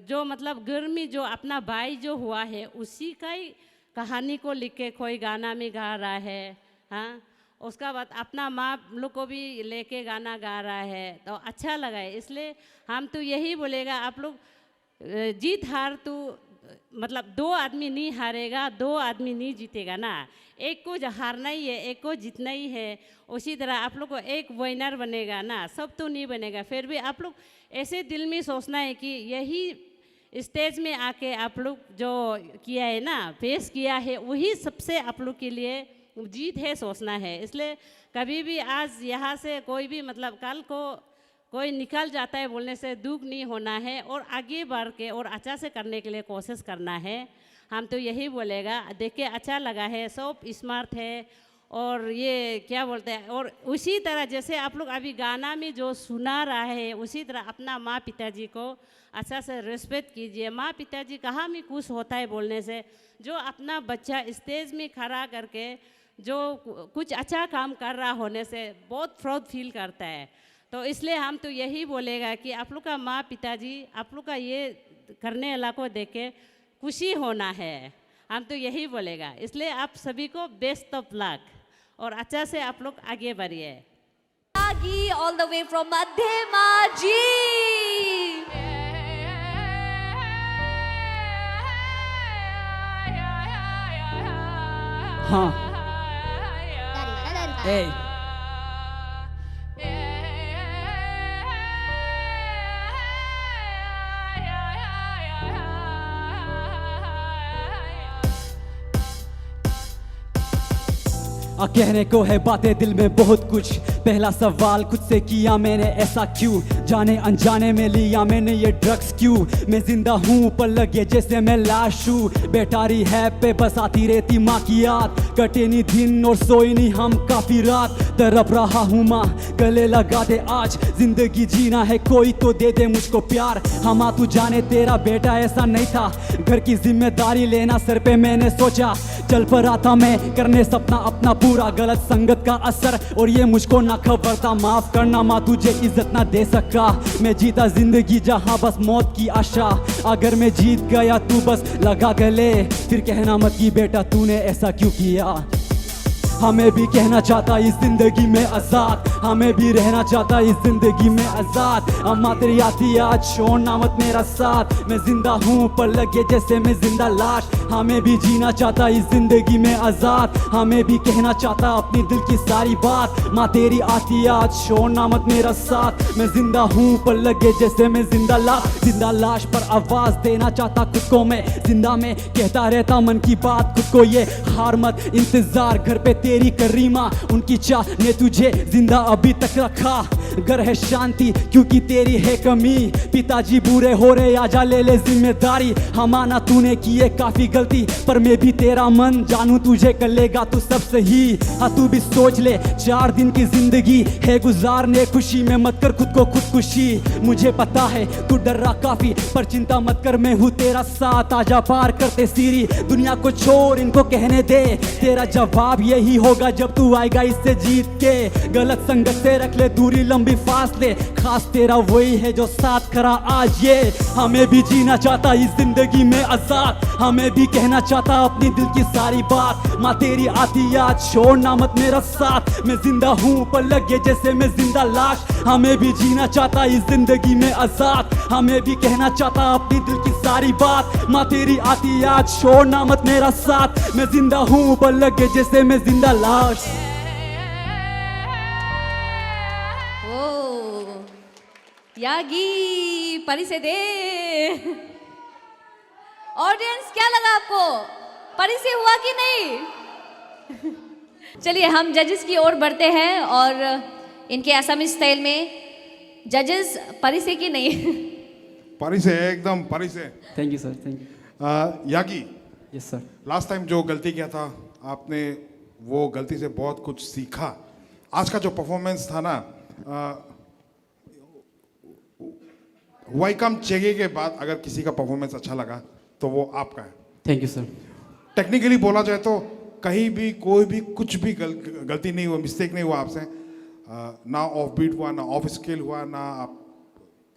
जो मतलब गर्मी जो अपना भाई जो हुआ है, उसी का ही कहानी को लिख के कोई गाना में गा रहा है। हाँ, उसका बाद अपना माँ लोग को भी लेके गाना गा रहा है, तो अच्छा लगा है। इसलिए हम तो यही बोलेगा, आप लोग जीत हार तो मतलब दो आदमी नहीं हारेगा, दो आदमी नहीं जीतेगा ना, एक को हारना ही है, एक को जीतना ही है। उसी तरह आप लोग को एक विनर बनेगा ना, सब तो नहीं बनेगा। फिर भी आप लोग ऐसे दिल में सोचना है कि यही स्टेज में आके आप लोग जो किया है ना, पेश किया है, वही सबसे आप लोग के लिए जीत है, सोचना है। इसलिए कभी भी आज यहाँ से कोई भी मतलब कल को कोई निकल जाता है बोलने से दुख नहीं होना है, और आगे बढ़ के और अच्छा से करने के लिए कोशिश करना है। हम तो यही बोलेगा। देख के अच्छा लगा है, सब स्मार्ट है, और ये क्या बोलते हैं, और उसी तरह जैसे आप लोग अभी गाना में जो सुना रहा है, उसी तरह अपना माँ पिताजी को अच्छा से रिस्पेक्ट कीजिए। माँ पिताजी कहाँ में खुश होता है बोलने से, जो अपना बच्चा स्टेज में खड़ा करके जो कुछ अच्छा काम कर रहा होने से बहुत प्राउड फील करता है। तो इसलिए हम तो यही बोलेगा कि आप लोग का माँ पिताजी आप लोग का ये करने वाला को देख के खुशी होना है। हम तो यही बोलेगा। इसलिए आप सभी को बेस्ट ऑफ लक, और अच्छा से आप लोग आगे बढ़िए। ऑल द वे फ्रॉम मध्यमाजी। हाँ, hey. कहने को है बातें दिल में बहुत कुछ, पहला सवाल खुद से किया मैंने ऐसा क्यों, जाने अनजाने में लिया मैंने ये ड्रग्स क्यों, मैं जिंदा हूँ पर लगे जैसे मैं लाश हूँ। बेटारी है पे बस आती रहती माँ की याद, कटे नहीं दिन और सोई नहीं हम काफी रात। तरफ रहा हूँ माँ गले लगा दे आज, जिंदगी जीना है कोई तो दे दे मुझको प्यार। हमा तू जाने तेरा बेटा ऐसा नहीं था, घर की जिम्मेदारी लेना सर पे मैंने सोचा। चल पड़ा था मैं करने सपना अपना पूरा, गलत संगत का असर और ये मुझको ना खबर था। माफ करना माँ तुझे इज्जत ना दे सका, मैं जीता जिंदगी जहाँ बस मौत की आशा। अगर मैं जीत गया तू बस लगा गले, फिर कहना मत कि बेटा तूने ऐसा क्यों किया। हमें भी कहना चाहता इस जिंदगी में आजाद, हमें भी रहना चाहता इस जिंदगी में आजाद। अम्मा तेरी आती आज छोड़ना मत मेरा साथ, मैं जिंदा हूँ पर लगे जैसे मैं जिंदा लाश। हमें भी जीना चाहता इस जिंदगी में आजाद, हमें भी कहना चाहता अपनी दिल की सारी बात। माँ तेरी आती आज छोड़ना मत मेरा साथ, मैं जिंदा हूँ पर लगे जैसे मैं जिंदा लाश पर आवाज देना चाहता खुद को मैं जिंदा में, कहता रहता मन की बात खुद को ये हार मत। इंतजार घर पे तेरी करीमा, उनकी चाह ने तुझे जिंदा अभी तक रखा। घर है शांति क्योंकि तेरी है कमी, पिताजी बुरे हो रहे आजा ले ले जिम्मेदारी। हमाना तूने की है काफी गलती पर मैं भी तेरा मन जानू तुझे कर लेगा तू सब सही। हाँ तू भी सोच ले 4 दिन की जिंदगी है गुजारने खुशी में, मत कर खुद को खुदकुशी। मुझे पता है तू डर रहा काफी पर चिंता मत कर मैं हूँ तेरा साथ। आजा पार करते सीरी दुनिया को छोड़ इनको कहने दे, तेरा जवाब यही होगा जब तू आएगा इससे जीत के। गलत संगत से रख ले दूरी लंबी फासले, खास तेरा वही है जो साथ खड़ा आज ये। हमें भी जीना चाहता इस जिंदगी में आजाद, हमें भी कहना चाहता अपनी दिल की सारी बात। माँ तेरी आती याद छोड़ना मत मेरा साथ, मैं जिंदा हूँ पर लगे जैसे मैं जिंदा लाश। हमें भी जीना चाहता इस जिंदगी में आजाद, हमें भी कहना चाहता अपनी दिल की सारी बात। माँ तेरी आती याद छोड़ना मत मेरा साथ, मैं जिंदा हूँ पर लगे जैसे मैं जिंदा लाश। यागी परी से दे। ऑडियंस क्या लगा आपको, परी से हुआ कि नहीं? चलिए हम जजेस की ओर बढ़ते हैं और इनके असमी स्टाइल में जजेस परी से कि नहीं? परी से, एकदम परी से। Thank you sir, thank you. Yagi, yes sir. Last time जो गलती किया था आपने वो गलती से बहुत कुछ सीखा। आज का जो परफॉर्मेंस था ना वाई कम चेगे के बाद अगर किसी का परफॉर्मेंस अच्छा लगा तो वो आपका है। Thank you sir. टेक्निकली बोला जाए तो कहीं भी कोई भी कुछ भी गलती नहीं हुआ, मिस्टेक नहीं हुआ आपसे। ना ऑफ बीट हुआ, ना ऑफ स्केल हुआ, ना आप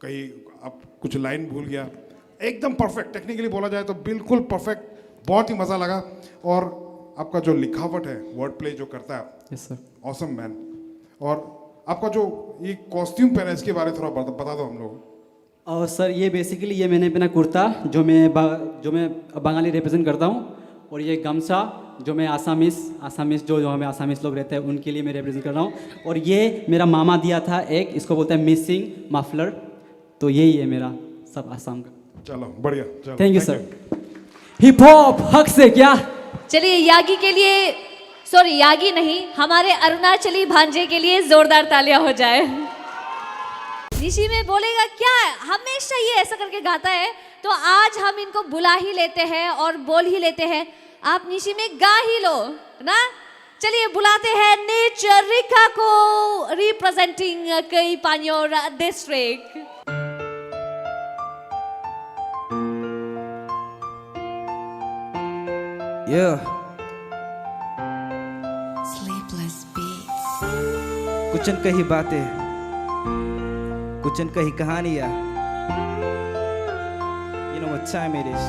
कहीं आप कुछ लाइन भूल गया, एकदम परफेक्ट। टेक्निकली बोला जाए तो बिल्कुल परफेक्ट, बहुत ही मज़ा लगा। और आपका जो लिखावट है, वर्ड प्ले जो करता है, यस सर, ऑसम मैन। और आपका जो ये कॉस्ट्यूम पहना है इसके बारे में थोड़ा बता दो हम लोग। और सर ये बेसिकली ये मैंने पहना कुर्ता जो मैं बंगाली रिप्रेजेंट करता हूँ, और ये गमछा जो मैं आसामीस जो हमें आसामीस लोग रहते हैं उनके लिए मैं रिप्रेजेंट कर रहा हूँ। और ये मेरा मामा दिया था एक, इसको बोलते हैं मिसिंग मफलर, तो यही है मेरा सब आसाम का। चलो बढ़िया, चलो thank you sir. Hip hop हक से क्या। चलिए यागी के लिए, सॉरी यागी नहीं, हमारे अरुणाचली भांजे के लिए जोरदार तालियां हो जाए। निशी में बोलेगा क्या, हमेशा ये ऐसा करके गाता है, तो आज हम इनको बुला ही लेते हैं और बोल ही लेते हैं, आप निशी में गा ही लो ना। चलिए बुलाते हैं नेचर रिका को, रिप्रेजेंटिंग कई पान्योर डिस्ट्रिक्ट। Sleepless beats. कुचन कही बातें, कुचन कही कहानियां। You know what time it is.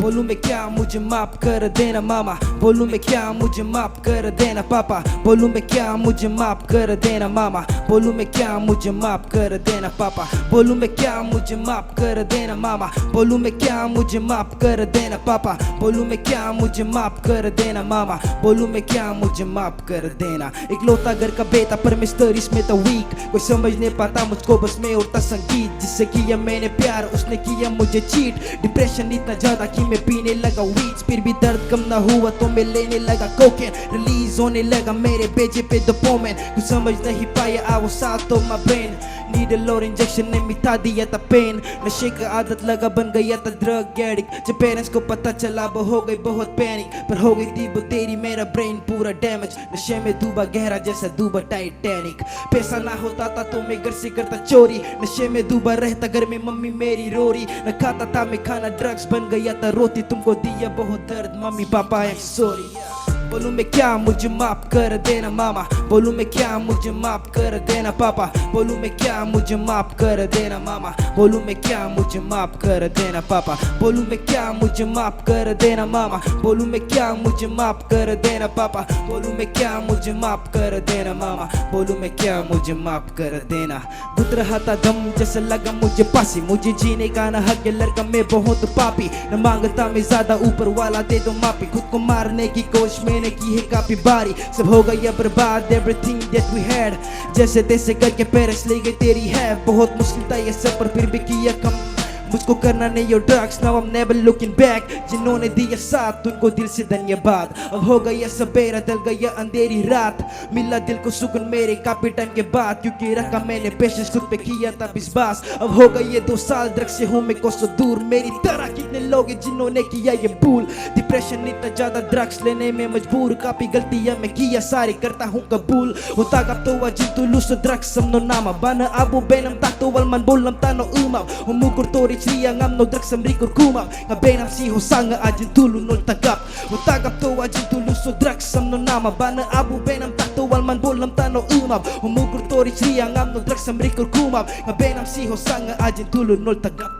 बोलूं मैं क्या मुझे माफ कर देना मामा, बोलूं मैं क्या मुझे माफ कर देना पापा, बोलूं मैं क्या मुझे माफ कर देना मामा, बोलूं मैं क्या मुझे माफ कर देना पापा, बोलूं मैं क्या मुझे माफ कर देना मामा, बोलूं मैं क्या मुझे माफ कर देना पापा, बोलूं मैं क्या मुझे माफ कर देना मामा, बोलूं मैं क्या मुझे माफ कर देना। इकलौता घर का बेटा पर मैं स्टोरीज में तो वीक, कोई समझ नहीं पाता मुझको, बस मैं उड़ता संगीत। जिससे किया मैंने प्यार उसने किया मुझे चीट, डिप्रेशन इतना ज्यादा कि मैं पीने लगा वीड्स, फिर भी दर्द कम ना हुआ तो मैं लेने लगा कोकेन, रिलीज होने लगा मेरे पेजे पे डोपामाइन, कुछ समझ नहीं पाया I was out of my brain, needle और इंजेक्शन ने मिटा दिया था पेन, नशे का आदत लगा बन गया था ड्रग एडिक्ट, जब पेरेंट्स को पता चला वो हो गई बहुत पैनिक, पर हो गई थी वो तेरी मेरा ब्रेन पूरा डैमेज, नशे में डूबा गहरा जैसा डूबा टाइटैनिक, पैसा ना होता था तो मैं घर से करता चोरी, नशे में डूबा रहता घर में मम्मी मेरी रोरी, न खाता था मैं खाना ड्रग्स बन गया था रोटी, तुमको दिया बहुत दर्द mummy papa I am sorry. बोलूं मैं क्या मुझे माफ कर देना मामा, बोलूं मैं क्या मुझे माफ कर देना पापा, बोलूं मैं क्या मुझे माफ कर देना मामा, बोलूं मैं क्या मुझे माफ कर देना पापा, बोलूं मैं क्या मुझे माफ कर देना मामा, बोलूं मैं क्या मुझे माफ कर देना पापा, बोलूं मैं क्या मुझे माफ कर देना मामा, बोलूं मैं क्या मुझे माफ कर देना। घुट रहा था दम जैसे लगा मुझे फांसी, मुझे जीने का ना हक, लड़का मैं बहुत पापी, न मांगता मैं ज्यादा ऊपर वाला दे दो माफी, खुद को मारने की कोशिश मैंने की है काफी बारी, सब हो गया बर्बाद everything that we had, जैसे तैसे करके पेरेंट्स ले गए तेरी है, बहुत मुश्किल था ये सब पर फिर भी किया कम, मुझको करना नहीं your drugs now I'm never looking back, जिन्होंने दिया साथ उनको दिल से धन्यवाद, अब हो गया सवेरा ढल गया अंधेरी रात, मिला दिल को सुकून मेरे काफी टाइम के बाद, क्योंकि रखा मैंने पेशेंस खुद पे किया था विश्वास, अब हो गए ये 2 साल ड्रग्स से हूँ मैं कोसों दूर, मेरी तरह कितने लोग हैं जिन्होंने किया ये भूल, डिप्रेशन इतना ज्यादा ड्रग्स लेने में मजबूर, काफी गलतियां मैं किया सारी करता हूँ कबूल, utagap to wajin tulus sa drugs sam no nama, bana abu benam takto wal man bolam tano umaw, umukur to riya ngam no drugs sam rikur kumaw, nga benam si hosanga ajin tulu no tagap, utagap to wajin tulus sa drugs sam no nama, bana abu benam takto wal man bolam tano umaw, umukur to riya ngam no drugs sam rikur kumaw, nga benam si hosanga ajin tulu no tagap।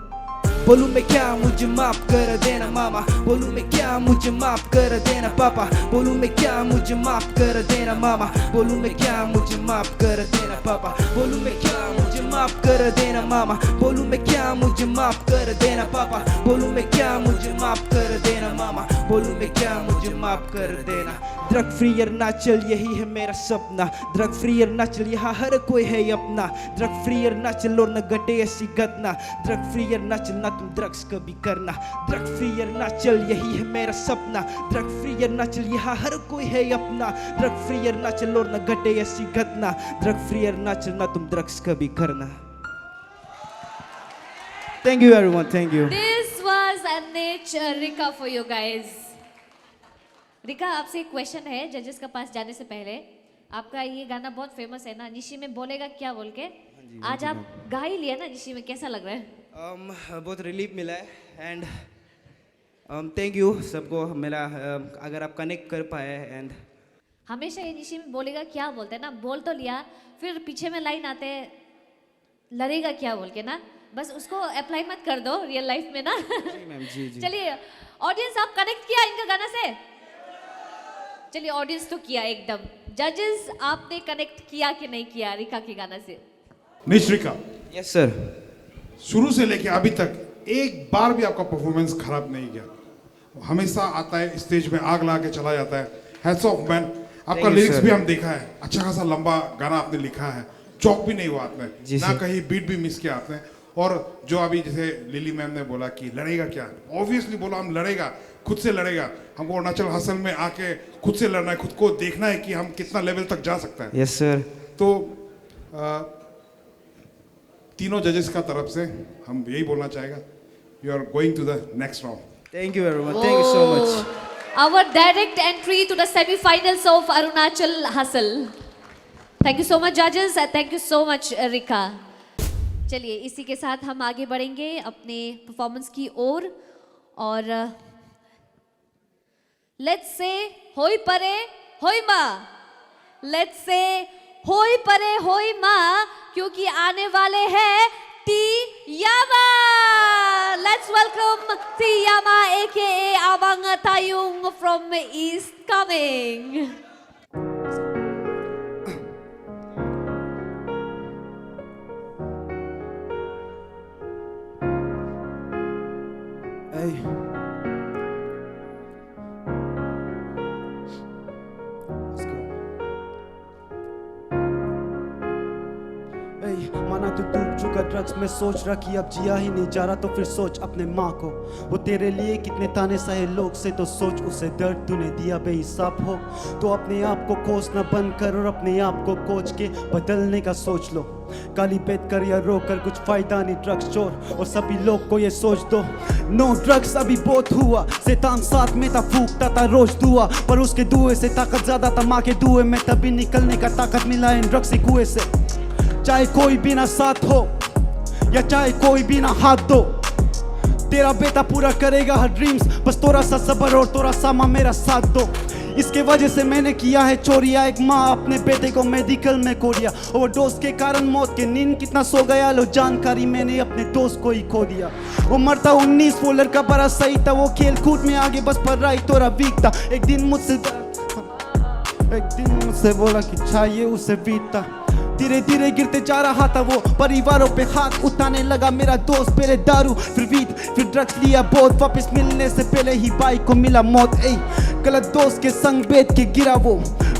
बोलूं मैं क्या मुझे माफ कर देना मामा, बोलूं मैं क्या मुझे माफ कर देना पापा, बोलूं मैं क्या मुझे माफ कर देना मामा, बोलूं मैं क्या मुझे माफ कर देना पापा, बोलूं मैं क्या मुझे माफ कर देना मामा, बोलूं मैं क्या मुझे माफ कर देना पापा, बोलूं मैं क्या मुझे माफ कर देना मामा, बोलूं मैं क्या मुझे माफ कर देना। ड्रग फ्री अरुणाचल यही है मेरा सपना, ड्रग फ्री अरुणाचल यहाँ हर कोई है अपना, ड्रग फ्री अरुणाचल और न घटे ऐसी घटना, ड्रग फ्री अरुणाचल ना तुम ड्रग्स कभी करना, ड्रग फ्री अरुणाचल यही है मेरा सपना, ड्रग फ्री अरुणाचल यहाँ हर कोई है अपना, ड्रग फ्री अरुणाचल और न घटे ऐसी घटना, ड्रग फ्री अरुणाचल ना तुम ड्रग्स कभी करना। Thank you everyone, thank you. This was Anich Rika for you guys. Rica आपसे एक क्वेश्चन है जजेस के पास जाने से पहले, आपका ये गाना बहुत फेमस है ना, निशी में बोलेगा क्या बोल के, आज आप गा ही लिया ना निशी में, कैसा लग रहा है? बहुत रिलीफ मिला है एंड थैंक यू सबको, मेरा अगर आप कनेक्ट कर पाए एंड हमेशा ये निशी में बोलेगा क्या बोलते हैं ना, बोल तो लिया फिर पीछे में लाइन आते हैं लड़ेगा क्या बोल के ना, बस उसको अप्लाई मत कर दो रियल लाइफ में ना। जी मैम जी जी। चलिए ऑडियंस आप कनेक्ट किया इनका गाना से? चलिए ऑडियंस तो किया एकदम, जजेस आपने कनेक्ट किया कि नहीं किया रिका के गाना से? निश्रिका, यस सर, शुरू से लेके अभी तक एक बार भी आपका परफॉर्मेंस खराब नहीं गया, हमेशा आता है स्टेज में आग ला के चला जाता है, हैट्स ऑफ मैन। आपका लिरिक्स भी हम देखा है, अच्छा खासा लंबा गाना आपने लिखा है, चौक भी नहीं हुआ आपने, ना कहीं बीट भी मिस किया आपने, और जो अभी जैसे लिली मैम ने बोला कि लड़ेगा क्या, ऑब्वियसली बोला हम लड़ेगा, खुद से लड़ेगा, हमको अरुणाचल हसल में आके खुद से लड़ना है, खुद को देखना है कि हम कितना लेवल तक जा सकता है। Yes sir. तो तीनों जजेस का तरफ से हम यही बोलना चाहेगा, you are going to the next round. Thank you everyone, thank you so much. Our direct entry to the semi-finals of Arunachal Hustle. Thank you so much judges, thank you so much Rika. चलिए इसी के साथ हम आगे बढ़ेंगे अपने परफॉर्मेंस की ओर, और लेट्स से होई परे होई माँ, लेट्स से होई परे होई माँ, क्योंकि आने वाले हैं Tiyama. Let's let's welcome Tiyama aka Abang Tayung from East coming. Hey. Let's go. Hey, माना तो डूब चुका ड्रग्स में सोच रहा कि अब जिया ही नहीं जा रहा तो फिर सोच अपने माँ को वो तेरे लिए कितने ताने सहे लोग से तो सोच उसे दर्द तूने दिया बेहिसाब हो तो अपने आप को कोसना बंद कर और अपने आप को कोच के बदलने का सोच लो गाली पेट कर या रो कर कुछ फायदा नहीं ड्रग्स चोर और सभी लोग को ये सोच दो नो ड्रग्स अभी बहुत हुआ शैतान साथ में था फूकता था रोज दुआ पर उसके दुए से ताकत ज्यादा था माँ के दुए में तभी निकलने का ताकत मिला इन ड्रग्स के कुएं से चाहे कोई भी ना साथ हो या चाहे कोई भी ना हाथ दो तेरा बेटा पूरा करेगा हर ड्रीम्स बस थोड़ा सा सब्र और थोड़ा सा माँ मेरा साथ दो इसके वजह से मैंने किया है चोरिया एक माँ अपने बेटे को मेडिकल में कोरिया ओवरडोज के कारण मौत के नींद कितना सो गया लो जानकारी मैंने अपने दोस्त को ही खो दिया वो मरता 19 वो लड़का बड़ा सही था वो खेल कूद में आगे बस पढ़ाई थोड़ा वीक था एक दिन मुझसे बोला कि चाहिए उसे बीता धीरे धीरे गिरते जा रहा था वो परिवारों पे हाथ उठाने लगा मेरा दोस्त पहले दारू फिर वीट फिर ड्रग्स लिया बहुत वापस मिलने से पहले ही बाइक को मिला मौत गलत दोस्त के संग बैठ के गिरा वो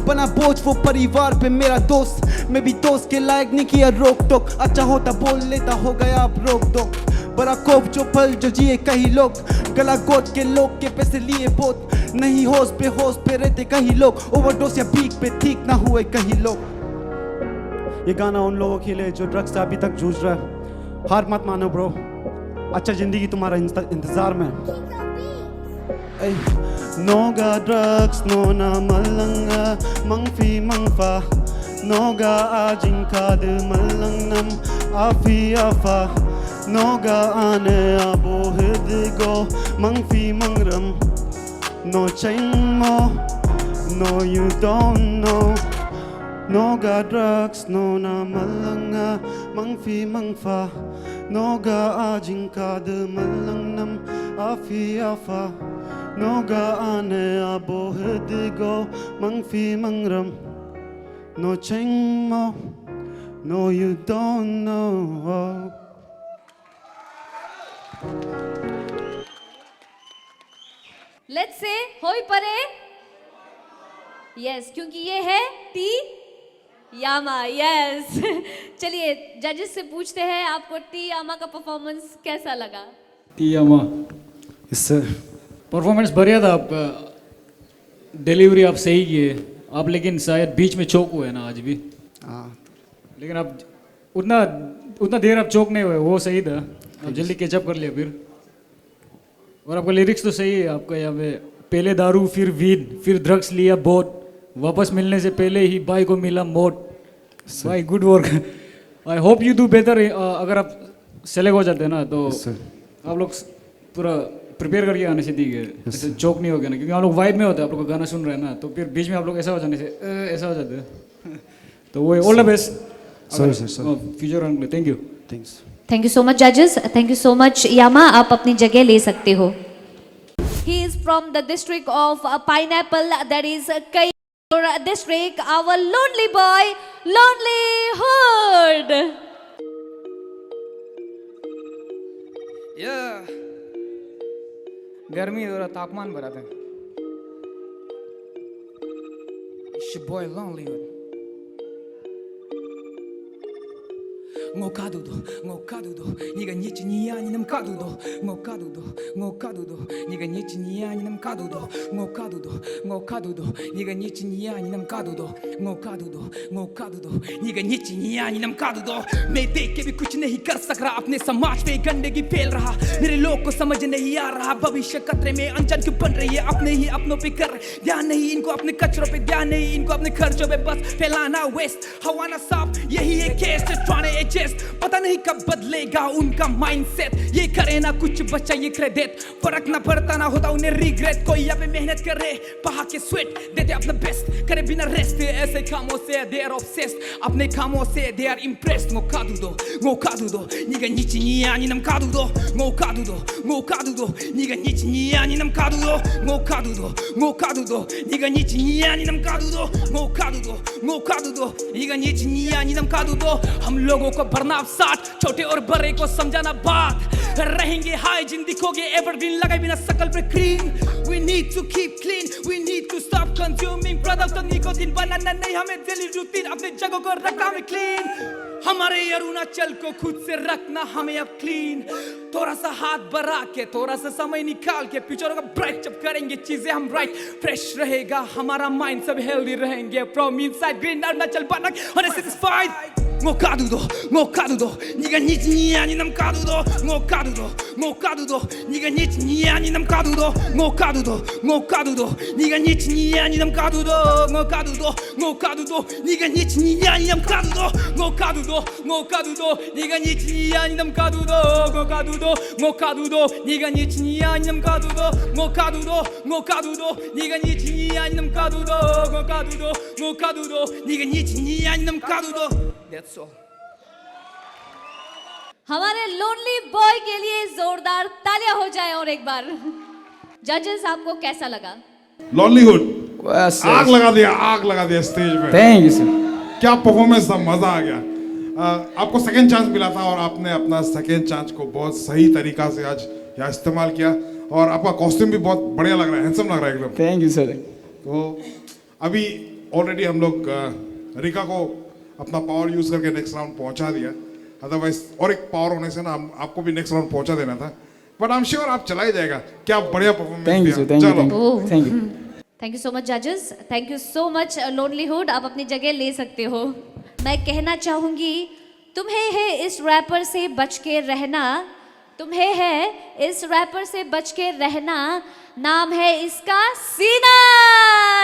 बना बोझ वो परिवार पे मेरा दोस्त मैं भी दोस्त के लायक नहीं किया रोक टोक अच्छा होता बोल लेता हो गया अब रोक दो बड़ा कोप जो पल जो जिए कई लोग गला गोद के लोग के पैसे लिए बहुत नहीं होश पे रहते कई लोग ओवरडोज या भीख पे ठीक ना हुए कई लोग ये गाना उन लोगों के लिए जो ड्रग्स से अभी तक जूझ रहा है हार मत मानो ब्रो अच्छा जिंदगी तुम्हारा इंतजार में नोगा ड्रग्स नोना मलंगा मंगफी मंगफा नोगा आजिंकाद मलंगनम आफी आफा नोगा आने abohid go Mangfi मंगरम no chengmo no you don't know Noga drugs, no na malanga, mangfi mangfa. Noga ajinka de malangnam, afi afa. Noga ane abohedigo, mangfi mangram. No chengmo, no you don't know. Let's say होई परे यस क्योंकि ये है टी यामा यस चलिए जजेस से पूछते हैं आपको टी यामा का परफॉर्मेंस कैसा लगा टी यामा इससे परफॉर्मेंस बढ़िया था आपका डिलीवरी आप सही किए आप लेकिन शायद बीच में चौक हुए ना आज भी लेकिन आप उतना देर आप चौक नहीं हुए वो सही था आप जल्दी कैचअप कर लिया फिर और आपका लिरिक्स तो सही है आपका यहाँ पे पहले दारू फिर वीड फिर ड्रग्स लिया बहुत वापस मिलने से पहले ही भाई को मिला मोट भाई good work I hope you do better अगर आप सेलेक्ट हो जाते हैं ना तो आप लोग पूरा प्रिपेयर करके आने से ठीक है चौक नहीं हो गया ना क्योंकि हम लोग वाइब में होते हैं आप लोग का गाना सुन रहे हैं ना तो फिर बीच में आप लोग ऐसा हो जाने से ऐसा हो जाते हैं तो वो all the best future run thank you thank you so much जजेस थैंक यू सो मच यामा आप अपनी जगह ले सकते हो He is from the district of Pineapple, that is Kaur district, our lonely boy, Lonely Hood. Yeah. गर्मी और तापमान बढ़ा था It's your boy Lonely Hood. Ngokadudo, niga nichi niani nam kadudo. Ngokadudo, niga nichi niani nam kadudo. Ngokadudo, niga nichi niani nam kadudo. Ngokadudo, niga nichi niani nam kadudo. मैं देख के भी कुछ नहीं कर सक रहा अपने समाज पे गंदगी फैल रहा मेरे लोग को समझ नहीं आ रहा भविष्य खतरे में अनजान क्यों बन रही है अपने ही अपनों पे कर ध्यान नहीं इनको अपने कचरों पे ध्यान नहीं इनको अपने खर्चों पे बस फैलाना वेस्ट हवाना साफ यही है केस trying to बेस्ट पता नहीं कब बदलेगा उनका माइंडसेट ये करे ना कुछ बच्चा ये क्रेडिट फर्क ना पड़ता ना होता उन्हें रिग्रेट कोई यहाँ पे मेहनत करे बहा के स्वेट देते अपना बेस्ट करे बिना रेस्ट ऐसे कामों से दे आर ऑब्सेस्ड अपने कामों से they are impressed ngô kadudo 니가 니치니 아니 남 kadudo ngô kadudo 니가 니치니 아니 남 kadudo ngô kadudo 니가 니치니 아니 남 kadudo ngô kadudo 니가 니치नी आनी नम कादूदो हम लोगों को भरना अफसाट छोटे और बड़े को समझाना बात रहेंगे हाई जिन दिखोगे एवरग्रीन लगाए बिना शकल पे cream we need to keep clean we need to stop consuming products of nicotine बनाना नहीं हमें डेली रूटीन अपने जगह को रखना हमें क्लीन हमारे अरुणाचल को खुद से रखना हमें अब क्लीन थोड़ा सा हाथ बढ़ा के थोड़ा सा समय निकाल के फ्यूचर का ब्राइट जब करेंगे चीजें हम राइट फ्रेश रहेगा हमारा माइंड सब हेल्दी रहेंगे फ्रॉम इनसाइड ग्रीन अरुणाचल बना और satisfied ngô kadudo 니가 니치니 아니 남 kadudo ngô kadudo 니가 니치니 아니 남 kadudo ngô kadudo 니가 니치니 아니 남 kadudo ngô kadudo 니가 니치니 아니 남 kadudo ngô kadudo 니가 니치니 아니 남 kadudo ngô kadudo 니가 니치니 아니 남 kadudo ngô kadudo 니가 니치니 아니 남 kadudo ngô kadudo 니가 니치니 아니 남 kadudo That's all. हमारे लोनली बॉय के लिए जोरदार तालियां हो जाए और एक बार जजेस आपको कैसा लगा लॉलीवुड आग लगा दिया स्टेज में थैंक यू सर क्या परफॉर्मेंस था मजा आ गया आपको सेकंड चांस मिला था और आपने अपना सेकंड चांस को बहुत सही तरीका से आज यहाँ इस्तेमाल किया और आपका कॉस्ट्यूम भी बहुत बढ़िया लग रहा है हैंडसम लग रहा है एकदम थैंक यू सर तो अभी ऑलरेडी हम लोग रिका को अपना पावर यूज करके नेक्स्ट राउंड पहुंचा दिया अदरवाइज और एक पावर होने से ना आपको भी नेक्स्ट राउंड पहुंचा देना था बट आई एम श्योर आप चला ही जाएगा क्या बढ़िया performance thank you so much जजेस थैंक यू सो मच लोनलीहुड आप अपनी जगह ले सकते हो मैं कहना चाहूंगी तुम्हें है इस रैपर से बच के रहना तुम्हें है इस रैपर से बच के रहना नाम है इसका सीना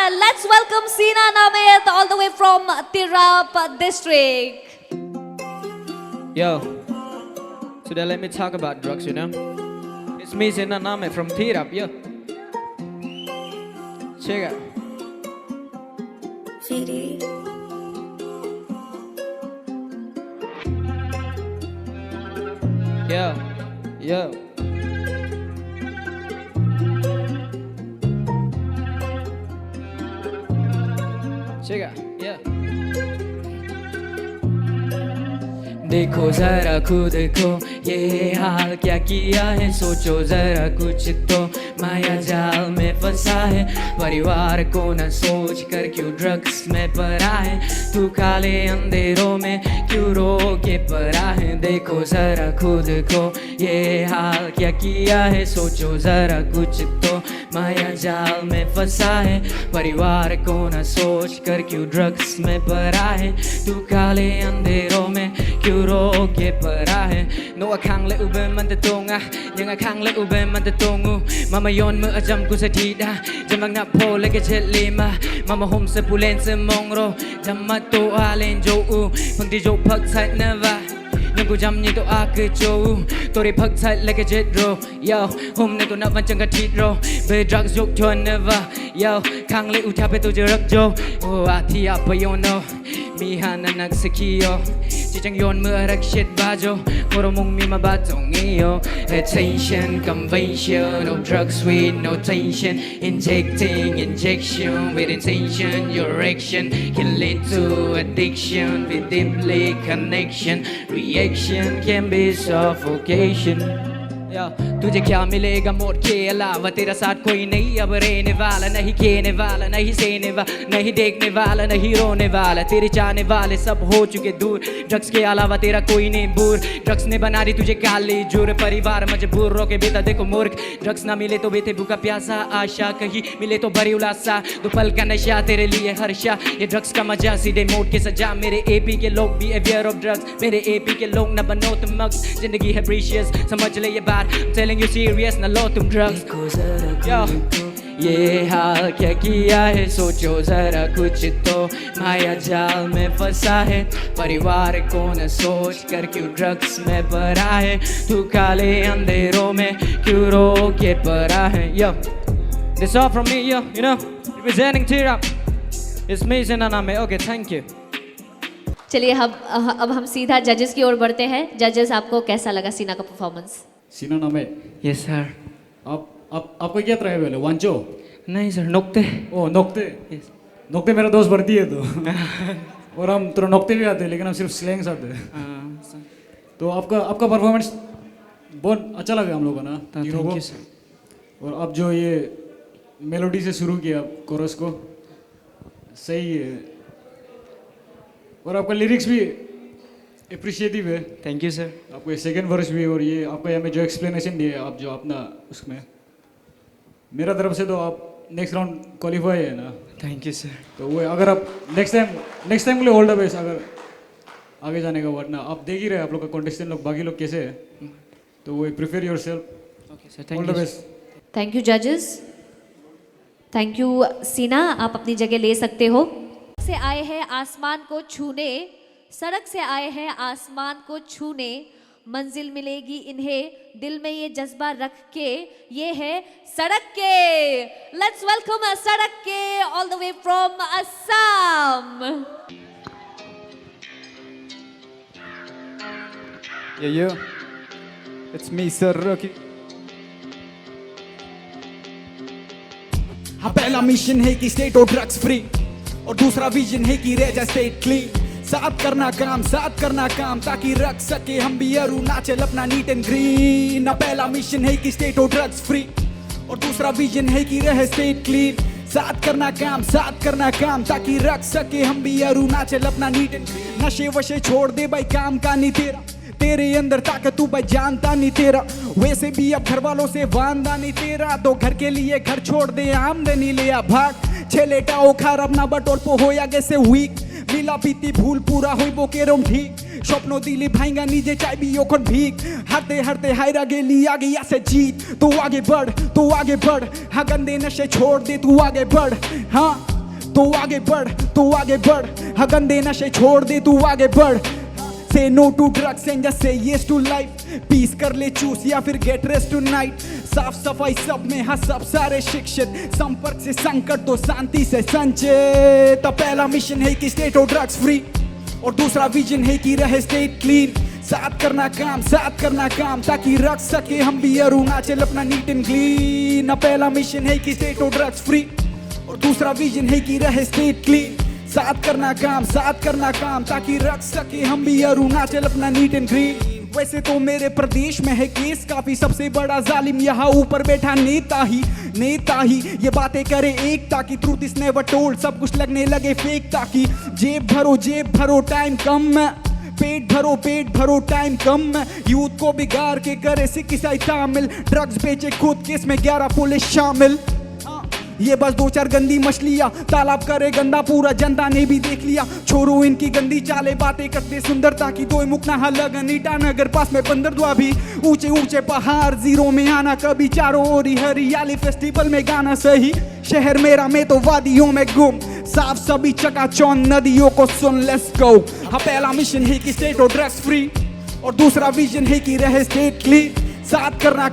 let's welcome Sina Namet all the way from Tirap district Yo, today let me talk about drugs, you know. It's me, Sina Name from Tirap, yo. Check out. Yo. Check out, yeah. देखो जरा खुद को ये हाल क्या किया है सोचो जरा कुछ तो माया जाल में फंसा है परिवार को न सोच कर क्यों ड्रग्स में पड़ा है तू काले अंधेरों में क्यों रो के पड़ा है देखो जरा खुद को ये हाल क्या किया है सोचो जरा कुछ तो माया जाल में फंसा है परिवार को न सोच कर क्यों ड्रग्स में पड़ा है तू काले अंधेरों में क्यों रो के पड़ा है नो खांग ले ube man te tonga yang khang le ube man te tongu mama yon mơ jam ku sa thi da jam na po le ke chet le ma mama hom se pulen se mong ro jam ma to a len jo u phang ti jo phak sai na va nhưng cô jam như tôi a cứ châu tôi đi phật sai lấy cái chết rồi yo hôm nay tôi nằm vẫn chẳng có thịt rồi về drugs dục cho never yo khang lấy uta về tôi chưa rắc jo oh a thi apa you know mi hana nak sekio chỉ chẳng yon mưa rắc shit ba jo cô mong mi mà ba tong yo attention convention no drugs with no tension injection with intention your action can lead to addiction with deeply connection reaction can be suffocation तुझे क्या मिलेगा मोड़ के अलावा तेरा साथ कोई नहीं अब रहने वाला नहीं कहने वाला नहीं सहने वाला नहीं देखने वाला नहीं रोने वाला तेरे चाहने वाले सब हो चुके दूर ड्रग्स के अलावा तेरा कोई नहीं बूर ड्रग्स ने बना दी तुझे काली जुर परिवार मजबूर रोके बेटा देखो मूर्ख ड्रग्स ना मिले तो बेटे भूखा प्यासा आशा कहीं मिले तो बड़ी उलासा दो पल का नशा तेरे लिए हर्षा ये ड्रग्स का मजा सीधे मोड़ के सजा मेरे एपी के लोग भी अवेयर ऑफ ड्रग्स मेरे एपी के लोग ना बनो तुम मक्स जिंदगी है प्रीशियस समझ ले ये बात telling you serious ना लो तुम drugs yo ये हाल क्या किया है, सोचो जरा कुछ तो। माया जाल में फंसा है परिवार को न सोच कर, क्यों ड्रग्स में पड़ा है तू काले अंधेरों में, क्यों रो के पड़ा है। Yo, this all from me, yo, you know, representing T-Rap. It's me, Sinana me. Okay, thank you. चलिए अब हम सीधा जजेस की ओर बढ़ते हैं। जजेस, आपको कैसा लगा सीना का परफॉर्मेंस? सीना नाम है। Yes sir. आपको क्या तरह है पहले? वांचो? नहीं सर, नोक्ते। ओ नोक्ते। नोक्ते मेरा दोस्त भर्ती है तो और हम थोड़ा नोक्ते भी आते हैं, लेकिन हम सिर्फ स्लैंग्स आते हैं। तो आपका परफॉर्मेंस बहुत अच्छा लगा हम लोगों को ना, तीनों को। और अब जो ये मेलोडी से शुरू किया कोरस को, सही है। और आपका लिरिक्स भी अप्रिशिएटिव है। Thank you sir. आपको सेकंड वर्स भी, और ये आपका हमें जो एक्सप्लेनेशन दिया आप जो अपना उसमें, मेरा तरफ से तो आप नेक्स्ट राउंड क्वालिफाई है ना। Thank you sir. तो वो अगर आप नेक्स्ट टाइम के लिए ऑल द बेस्ट, अगर आगे जाने का, वरना आप देख ही रहे आप लोग का कॉन्टेस्टेंट लोग बाकी लोग कैसे है, तो वो prepare yourself. Okay sir, all the best. Thank you जजेस। थैंक यू सीना, आप अपनी जगह ले सकते हो। से आए हैं आसमान को छूने, सड़क से आए हैं आसमान को छूने, मंजिल मिलेगी इन्हें दिल में ये जज्बा रख के, ये है सड़क के। लेट्स वेलकम सड़क के all the way from Assam. Yeah, it's me, Sir Rocky. हाँ, पहला मिशन है कि स्टेट और ड्रग्स फ्री, और दूसरा विजन है कि रह जाए स्टेट क्लीन। साथ करना काम ताकि रख सके हम भी अरुणाचल अपना नीट एंड ग्रीन। पहला मिशन है कि स्टेट और ड्रग्स फ्री, और दूसरा विजन है कि रहे स्टेट क्लीन। साथ करना काम ताकि रख सके हम भी अरुणाचल अपना नीट एंड ग्रीन। नशे वशे छोड़ दे भाई, काम का नहीं तेरा, तेरे अंदर ताकत तू भाई जानता नहीं तेरा। वैसे भी अब घर वालों से वांदा नहीं तेरा, तो घर के लिए घर छोड़ दे, आमदनी ले आ भाग। छेलेटा ओ खाराप ना बटोल पो हो या गैसे वीक, मिला पीती भूल पूरा होई बो केरम ठीक। স্বপ্ন দিলি ভাইঙ্গা নিজে চাইবি ওখন ভিক, হারতে হারতে হাইরা গেলি आगे या से जीत। तो आगे बढ़ हाँ, गंदे नशे छोड़ दे तू आगे बढ़। हाँ तो आगे बढ़ हाँ, गंदे नशे छोड़ दे तू आगे बढ़। Say no to drugs and just say yes to life. Peace कर ले चूस या फिर get rest tonight. साफ सफाई सब में हाँ, सब सारे शिक्षित, संपर्क से संकट तो शांति से संचेत। पहला मिशन है कि स्टेट और ड्रग्स फ्री, और दूसरा विजन है कि रहे स्टेट क्लीन। साथ करना काम ताकि रख सके हम भी अरुणाचल अपना नीट एंड क्लीन। पहला मिशन है कि स्टेट और ड्रग्स फ्री, और दूसरा विजन है कि रहे स्टेट क्लीन। साथ करना काम ताकि रख सके हम भी अरुणाचल अपना नीट एंड ग्रीन। वैसे तो मेरे प्रदेश में है केस काफी, सबसे बड़ा जालिम यहाँ ऊपर बैठा नेता ही ये बातें करे एकता की। ट्रूथ इज नेवर टोल्ड, सब कुछ लगने लगे फेक, ताकि जेब भरो टाइम कम, पेट भरो टाइम कम। यूथ को बिगाड़ के करे सिख ईसाई तामिल, ड्रग्स बेचे खुद केस में 11 पुलिस शामिल। ये बस 2-4 गंदी मछलियाँ, तालाब करे गंदा पूरा जनता ने भी देख लिया। छोरो इनकी गंदी चाले, बातें करते सुंदरता की। दो मुकना लगन ईटानगर पास में बंदरद्वार भी, ऊंचे पहाड़ जीरो में आना कभी, चारों ओर हरियाली फेस्टिवल में गाना सही। शहर मेरा में तो वादियों में गुम, साफ सभी चकाचौंध नदियों को सुन। Let's go. हाँ, पहला मिशन है कि स्टेट और ड्रग्स फ्री, और दूसरा विजन है कि रहे स्टेट क्लीन। साथ करना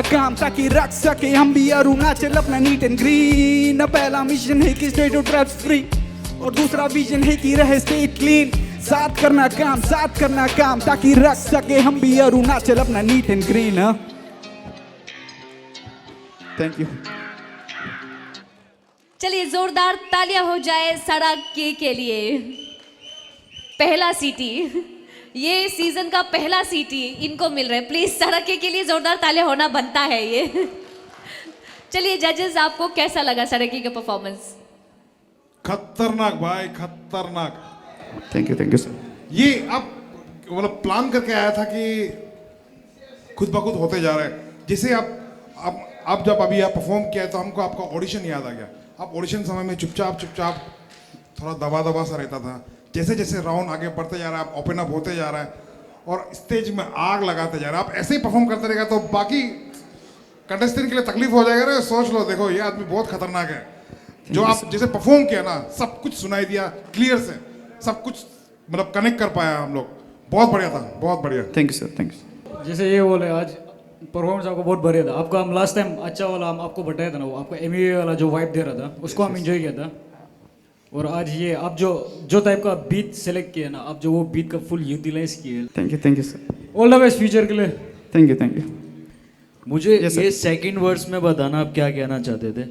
काम ताकि रख सके हम भी अरुणाचल अपना नीट एंड ग्रीन। पहला मिशन है कि स्टेट और ड्रग्स फ्री, और दूसरा विजन है कि रहे स्टेट क्लीन। साथ करना काम ताकि रख सके हम भी अरुणाचल अपना neat and green. Thank you. चलिए जोरदार तालियां हो जाए सड़क के लिए। पहला सीटी, ये सीजन का पहला सीटी इनको मिल रहा है। प्लीज सड़क के लिए जोरदार तालियां होना बनता है ये। चलिए जजेस, आपको कैसा लगा सड़क का परफॉर्मेंस? खतरनाक भाई, खतरनाक। Thank you sir. ये आप मतलब प्लान करके आया था कि खुद ब खुद होते जा रहा है? जैसे आप जब अभी आप परफॉर्म किया तो हमको आपका ऑडिशन याद आ गया। आप ऑडिशन समय में चुपचाप थोड़ा दबा सा रहता था। जैसे जैसे राउंड आगे बढ़ते जा रहा है, आप ओपन अप होते जा रहा है और स्टेज में आग लगाते जा रहा है। आप ऐसे ही परफॉर्म करते रहेगा तो बाकी कंटेस्टेंट के लिए तकलीफ हो जाएगा ना, सोच लो, देखो ये आदमी बहुत खतरनाक है। जो आप जैसे परफॉर्म किया ना, सब कुछ सुनाई दिया क्लियर से, सब कुछ मतलब कनेक्ट कर पाया हम लोग, बहुत बढ़िया था, बहुत बढ़िया। Thank you sir, thank you. जैसे ये बोले आज परफॉर्मेंस आपका बहुत बढ़िया था। आपका हम लास्ट टाइम अच्छा वाला हम आपको बताया था ना, वो आपका एमए वाला जो वाइब दे रहा था, उसको हम एंजॉय किया था। और आज ये आप जो टाइप का बीट सेलेक्ट किया ना, आप जो वो बीट का फुल यूटिलाइज किए। Thank you sir. All the best future के लिए। Thank you. मुझे ये सेकंड वर्ड्स में बताना आप क्या कहना चाहते थे?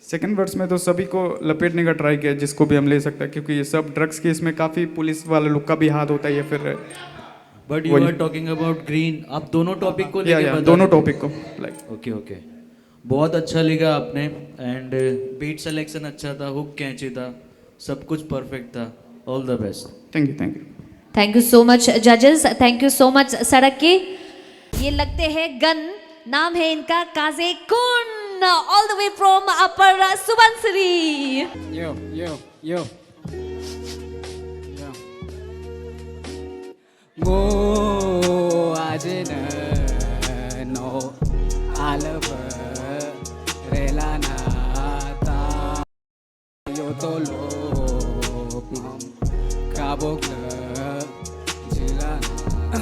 सेकंड वर्ड्स में तो सभी को लपेटने का ट्राई किया जिसको भी हम ले सकते हैं, क्योंकि ये सब ड्रग्स केस में काफ़ी पुलिस वाले लोग का भी हाथ होता है, या फिर but you are talking about green, आप दोनों टॉपिक को लेके बता दोनों टॉपिक को लाइक ओके बहुत अच्छा लिखा आपने, एंड बीट सिलेक्शन अच्छा था, हुक कैची था, सब कुछ परफेक्ट था। All the best. Thank you. Thank you so much जजेस, थैंक यू सो मच सड़क के। ये लगते हैं गन, नाम है इनका काजे कुन, all the way from upper Subansiri. Yo. Mo ajena no alava relana ta yo tolo kabokla jilana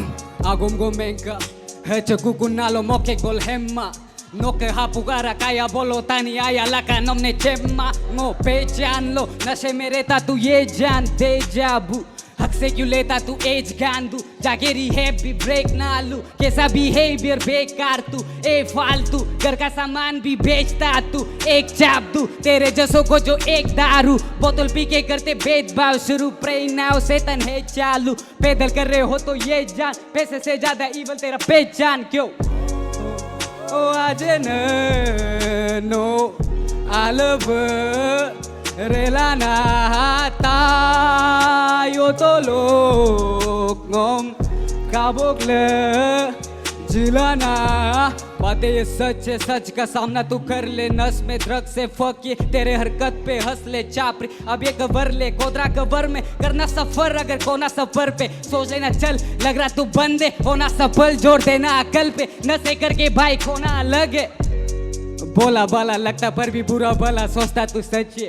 agum gomenka hechaku kunalo moke gol hemma no que hapugara kaya bolo tani aya laka nomne chemma ngo pehchan lo नशे में रहता तू ये जान दे जाबू हक से क्यों लेता तू एज गांदू जागेरी है भी ब्रेक ना लू कैसा बिहेवियर बेकार तू ए फालतू घर का सामान भी बेचता तू एक चाप दू तेरे जैसों को जो एक दारू बोतल पी के करते भेदभाव शुरू प्रे नाउ सेतन है चालू पैदल कर रहे हो तो ये जान पैसे से ज्यादा ईवल तेरा पहचान क्यों ओ आज no I love relana tayo tolok ngom kabok le जिलाना बातें ये सच है, सच का सामना तू कर ले। नस में ड्रग से फक ये तेरे हरकत पे हंस ले चापरी। अब ये कवर ले कोदरा कवर में करना सफर, अगर कोना सफर पे सोच लेना चल लग रहा तू बंदे होना सफल, जोड़ देना अकल पे नशे करके भाई खोना अलग है। बोला बाला लगता पर भी बुरा भला सोचता तू सच है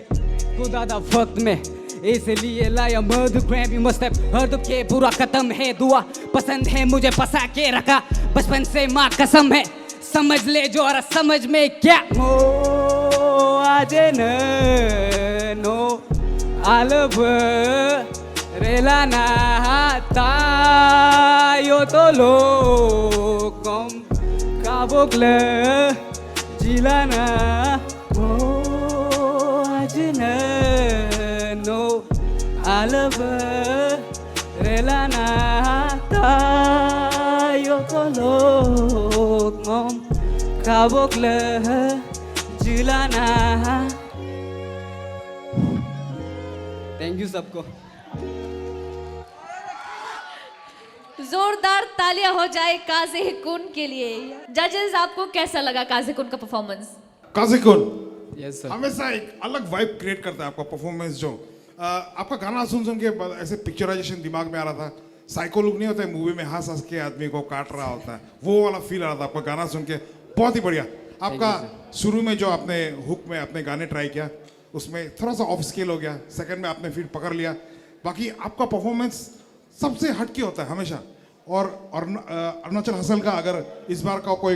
खुदा दा वक्त में, इसलिए लाया मधु ग्रैमी मस्त हर दुख के पूरा खत्म है। दुआ पसंद है मुझे फंसा के रखा बचपन से माँ कसम है, समझ ले जो और समझ में क्या ओ आज नो आलब रेलाना तायो तो लो कम काबोकल जिलाना ओ आज नो आलब relana tayo tolok ngom kabok le jilana। Thank you सबको। जोरदार तालियां हो जाए काजे कुन के लिए। जजेस आपको कैसा लगा काजे कुन का परफॉर्मेंस? काजे कुन यस सर हमेशा एक अलग वाइब क्रिएट करता है आपका परफॉर्मेंस। जो आपका गाना सुन सुन के ऐसे पिक्चराइजेशन दिमाग में आ रहा था, साइको लुक नहीं होता है मूवी में हंस हंस के आदमी को काट रहा होता है, वो वाला फील आ रहा था आपका गाना सुन के। बहुत ही बढ़िया। आपका शुरू में जो आपने हुक में अपने गाने ट्राई किया उसमें थोड़ा सा ऑफ स्केल हो गया, सेकंड में आपने फिर पकड़ लिया, बाकी आपका परफॉर्मेंस सबसे हटके होता है हमेशा। और अरुणाचल हसल का अगर इस बार का कोई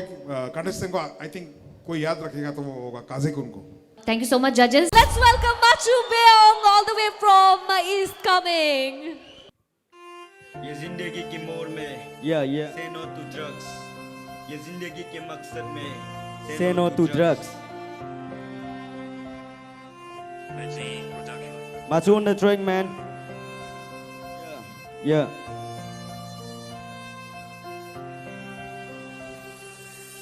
कंटेस्टेंट को आई थिंक कोई याद रखेगा तो वो होगा काजे कुन को। Thank you so much judges. Let's welcome Machu Beong all the way from East coming. ये जिंदगी की मोड़ में say no to drugs, ये जिंदगी के मकसद में say no to drugs. Machu on the track man. Yeah.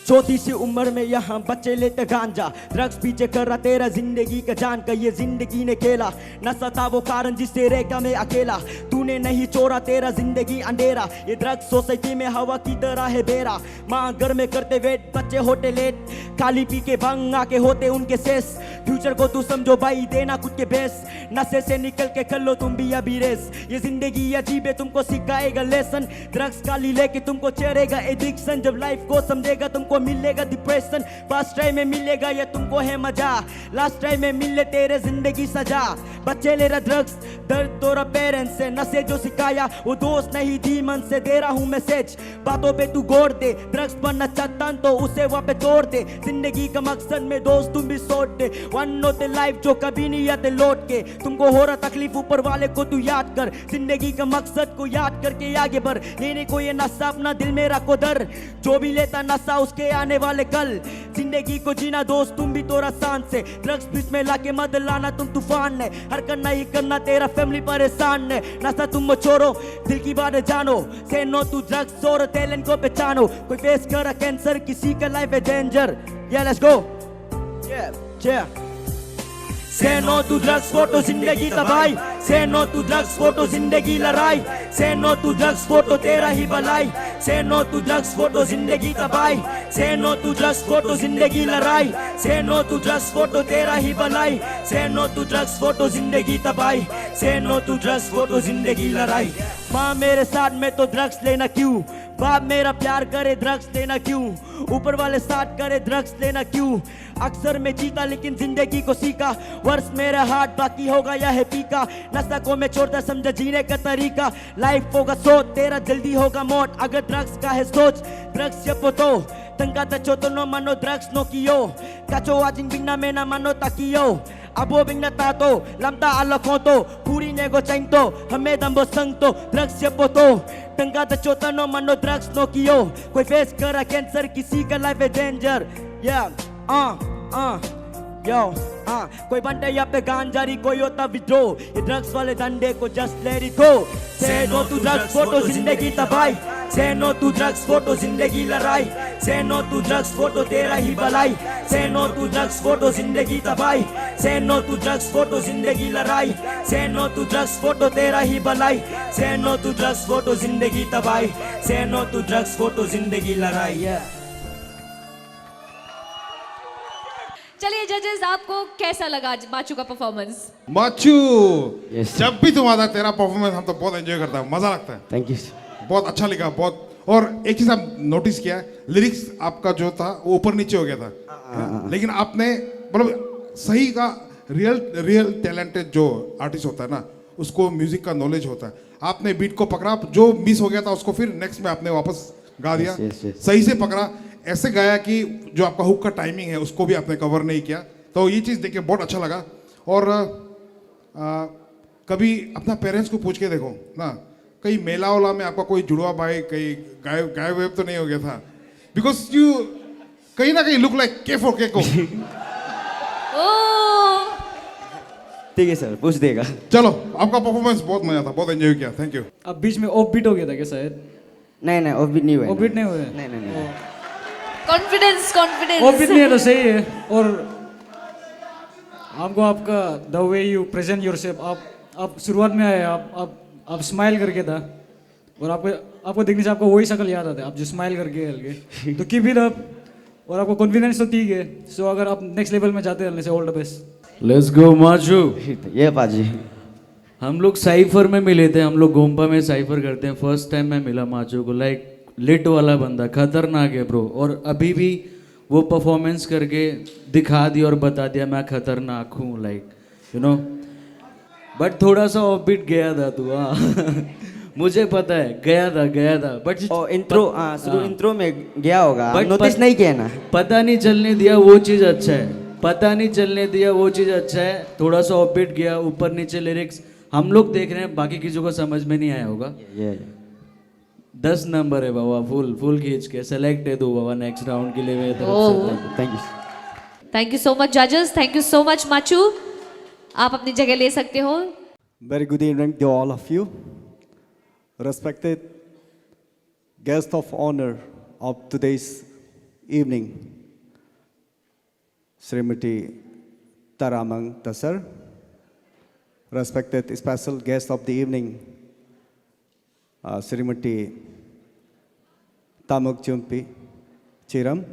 चौथी सी उम्र में यहाँ बच्चे लेते गांजा, ड्रग्स पीछे कर रहा तेरा जिंदगी का जान का ये जिंदगी ने खेला। नशा था वो कारण जिससे रेखा में अकेला, तूने नहीं चोरा तेरा जिंदगी अंधेरा। ये ड्रग्स सोसाइटी में हवा की तरह है बेरा। माँ घर में करते वेट बच्चे होते लेट, खाली पी के भंग आके होते उनके शेष। फ्यूचर को तू समझो भाई, देना खुद के बेस, नशे से निकल के कर लो तुम भी अभी रेस। ये जिंदगी अजीब है, तुमको सिखाएगा लेसन, ड्रग्स काली लेके तुमको चढ़ेगा एडिक्शन। जब लाइफ को समझेगा तुमको मिलेगा डिप्रेशन, फर्स्ट टाइम में मिलेगा ये तुमको है मजा, लास्ट टाइम में मिले तेरे जिंदगी सजा। बच्चे ले रहा ड्रग्स, दर्द तोरा पेरेंट्स से, नशे जो सिखाया वो दोस्त नहीं डीमन से। दे रहा हूँ मैसेज, बातों पे तू गौर दे, ड्रग्स बनना चाहता तो उसे वहाँ पे तोड़ दे। जिंदगी का मकसद में दोस्त तुम भी सोच दे, वन होते लाइफ जो कभी नहीं आते लौट के। तुमको हो रहा तकलीफ, ऊपर वाले को तू याद कर, जिंदगी का मकसद को याद करके आगे बढ़। लेने को ये नशा अपना दिल में रखो दर, जो भी लेता नशा उसके आने वाले कल। जिंदगी को जीना दोस्त तुम भी तोरा शान से, ड्रग्स बीच में लाके मत लाना तुम तूफान है। हर करना ही करना तेरा फैमिली परेशान है, नशा तुम छोड़ो दिल की बात जानो। से नो टू ड्रग्स और टैलेंट को पहचानो, कोई फेस कर कैंसर किसी का लाइफ है डेंजर। या लेट्स गो, से नो टू ड्रग्स फोटो जिंदगी तबाही, से नो टू ड्रग्स फोटो जिंदगी लड़ाई, से नो टू ड्रग्स फोटो तेरा ही भलाई, से नो टू ड्रग्स फोटो जिंदगी तबाही, से नो टू ड्रग्स फोटो जिंदगी लड़ाई, से नो टू ड्रग्स फोटो तेरा ही भलाई, से नो टू ड्रग्स फोटो जिंदगी तबाही, से नो टू ड्रग्स फोटो जिंदगी लड़ाई। माँ मेरे साथ में तो ड्रग्स लेना क्यों, बाप मेरा प्यार करे ड्रग्स लेना क्यों, ऊपर वाले साथ करे ड्रग्स लेना क्यों। अक्सर मैं जीता लेकिन जिंदगी को सीखा, वर्ष मेरा हाथ बाकी होगा या है पीका। नशा को मैं छोड़ता समझा जीने का तरीका, लाइफ होगा सोच तेरा जल्दी होगा मौत। अगर ड्रग्स का है सोच ड्रग्स ये पोतो, तंगा तचो तो नो मनो ड्रग्स नो कियो, कचो आजिंग बिना में ना मनो ताकियो। अबो बिंगना तातो लमता अलखो तो पूरी नेगो चाइंतो, हमें दम्बो संग तो ड्रग्स ये पोतो, तंगा तचो तो नो मनो ड्रग्स नो कियो। कोई फेस करा कैंसर किसी का लाइफ है डेंजर। या यो कोई बंटे या पे गांजारी, कोई होता विड्रो, ये ड्रग्स वाले डंडे को जस्ट लेट इट गो। से नो टू ड्रग्स फोटो जिंदगी तबाही, से नो टू ड्रग्स फोटो जिंदगी लड़ाई, से नो टू ड्रग्स फोटो तेरा ही भलाई, से नो टू ड्रग्स फोटो जिंदगी तबाही, से नो टू ड्रग्स फोटो जिंदगी लड़ाई, से नो टू ड्रग्स फोटो तेरा ही भलाई, से नो टू ड्रग्स फोटो जिंदगी तबाही, से नो टू ड्रग्स फोटो जिंदगी लड़ाई। चलिए जजेस, आपको कैसा लगा आज माचू का परफॉर्मेंस? माचू जब भी तुम आता तेरा परफॉर्मेंस हम तो बहुत एंजॉय करता है, मजा लगता है। थैंक यू, बहुत अच्छा लिखा बहुत। और एक चीज आप नोटिस किया है, लिरिक्स आपका जो था वो ऊपर नीचे हो गया था, लेकिन आपने मतलब सही का रियल टैलेंटेड जो आर्टिस्ट होता है ना, उसको म्यूजिक का नॉलेज होता है। आपने बीट को पकड़ा, जो मिस हो गया था उसको फिर नेक्स्ट में आपने वापस गा दिया, सही से पकड़ा, ऐसे गाया कि जो आपका हुक का टाइमिंग है उसको भी आपने कवर नहीं किया। तो ये चीज़ देख के बहुत अच्छा लगा। और कभी अपना पेरेंट्स को पूछ के देखो ना, कहीं मेला वाला में आपका कोई जुड़वा भाई कहीं गायब वेब तो नहीं हो गया था, बिकॉज यू कहीं ना कहीं लुक लाइक के फॉर के को। ठीक है सर, पूछ देगा। चलो, आपका परफॉर्मेंस बहुत मजा था, बहुत एंजॉय किया, थैंक यू। अब बीच में ऑफ बीट हो गया था क्या शायद? नहीं ऑफ बीट नहीं हुआ, ऑफ बीट नहीं हुआ, नहीं। कॉन्फिडेंस ऑफ बीट नहीं है तो सही है। और आपको आपका the way you present yourself, आप शुरुआत में आए, आप स्माइल करके था, और आपको देखने से आपको वही शक्ल याद आता है, आप जो स्माइल करके हल्के, तो कीप इट अप। और आपको कॉन्फिडेंस तो ठीक है, सो अगर आप नेक्स्ट लेवल में जाते हैं, all the best. Let's go Machu. ये पाजी, हम लोग साइफर में मिले थे, हम लोग गोम्पा में साइफर करते हैं। फर्स्ट टाइम मैं मिला माचू को, लाइक लिट वाला बंदा, खतरनाक है ब्रो। और अभी भी वो परफॉर्मेंस करके दिखा दिया और बता दिया मैं खतरनाक हूँ, लाइक यू नो। बट थोड़ा सा ऑफ बीट गया था तू, मुझे पता है गया था बट इंट्रो में गया होगा, नोटिस नहीं किया ना। पता नहीं चलने दिया, वो चीज़ अच्छा है, पता नहीं चलने दिया, वो चीज़ अच्छा है। थोड़ा सा ऑफ बीट गया, ऊपर नीचे लिरिक्स हम लोग देख रहे हैं, बाकी किसी को समझ में नहीं आया होगा। 10 नंबर है बाबा, फुल खींच के सेलेक्ट है तू बाबा नेक्स्ट राउंड के लिए। थैंक यू सो मच जजेस, thank you so much Machu, आप अपनी जगह ले सकते हो। Very good evening to all of you. Respected guest of honor of today's evening, Srimati Taramang Tasar. Respected special guest of the evening, Srimati Tamuk Chumpi Chiram,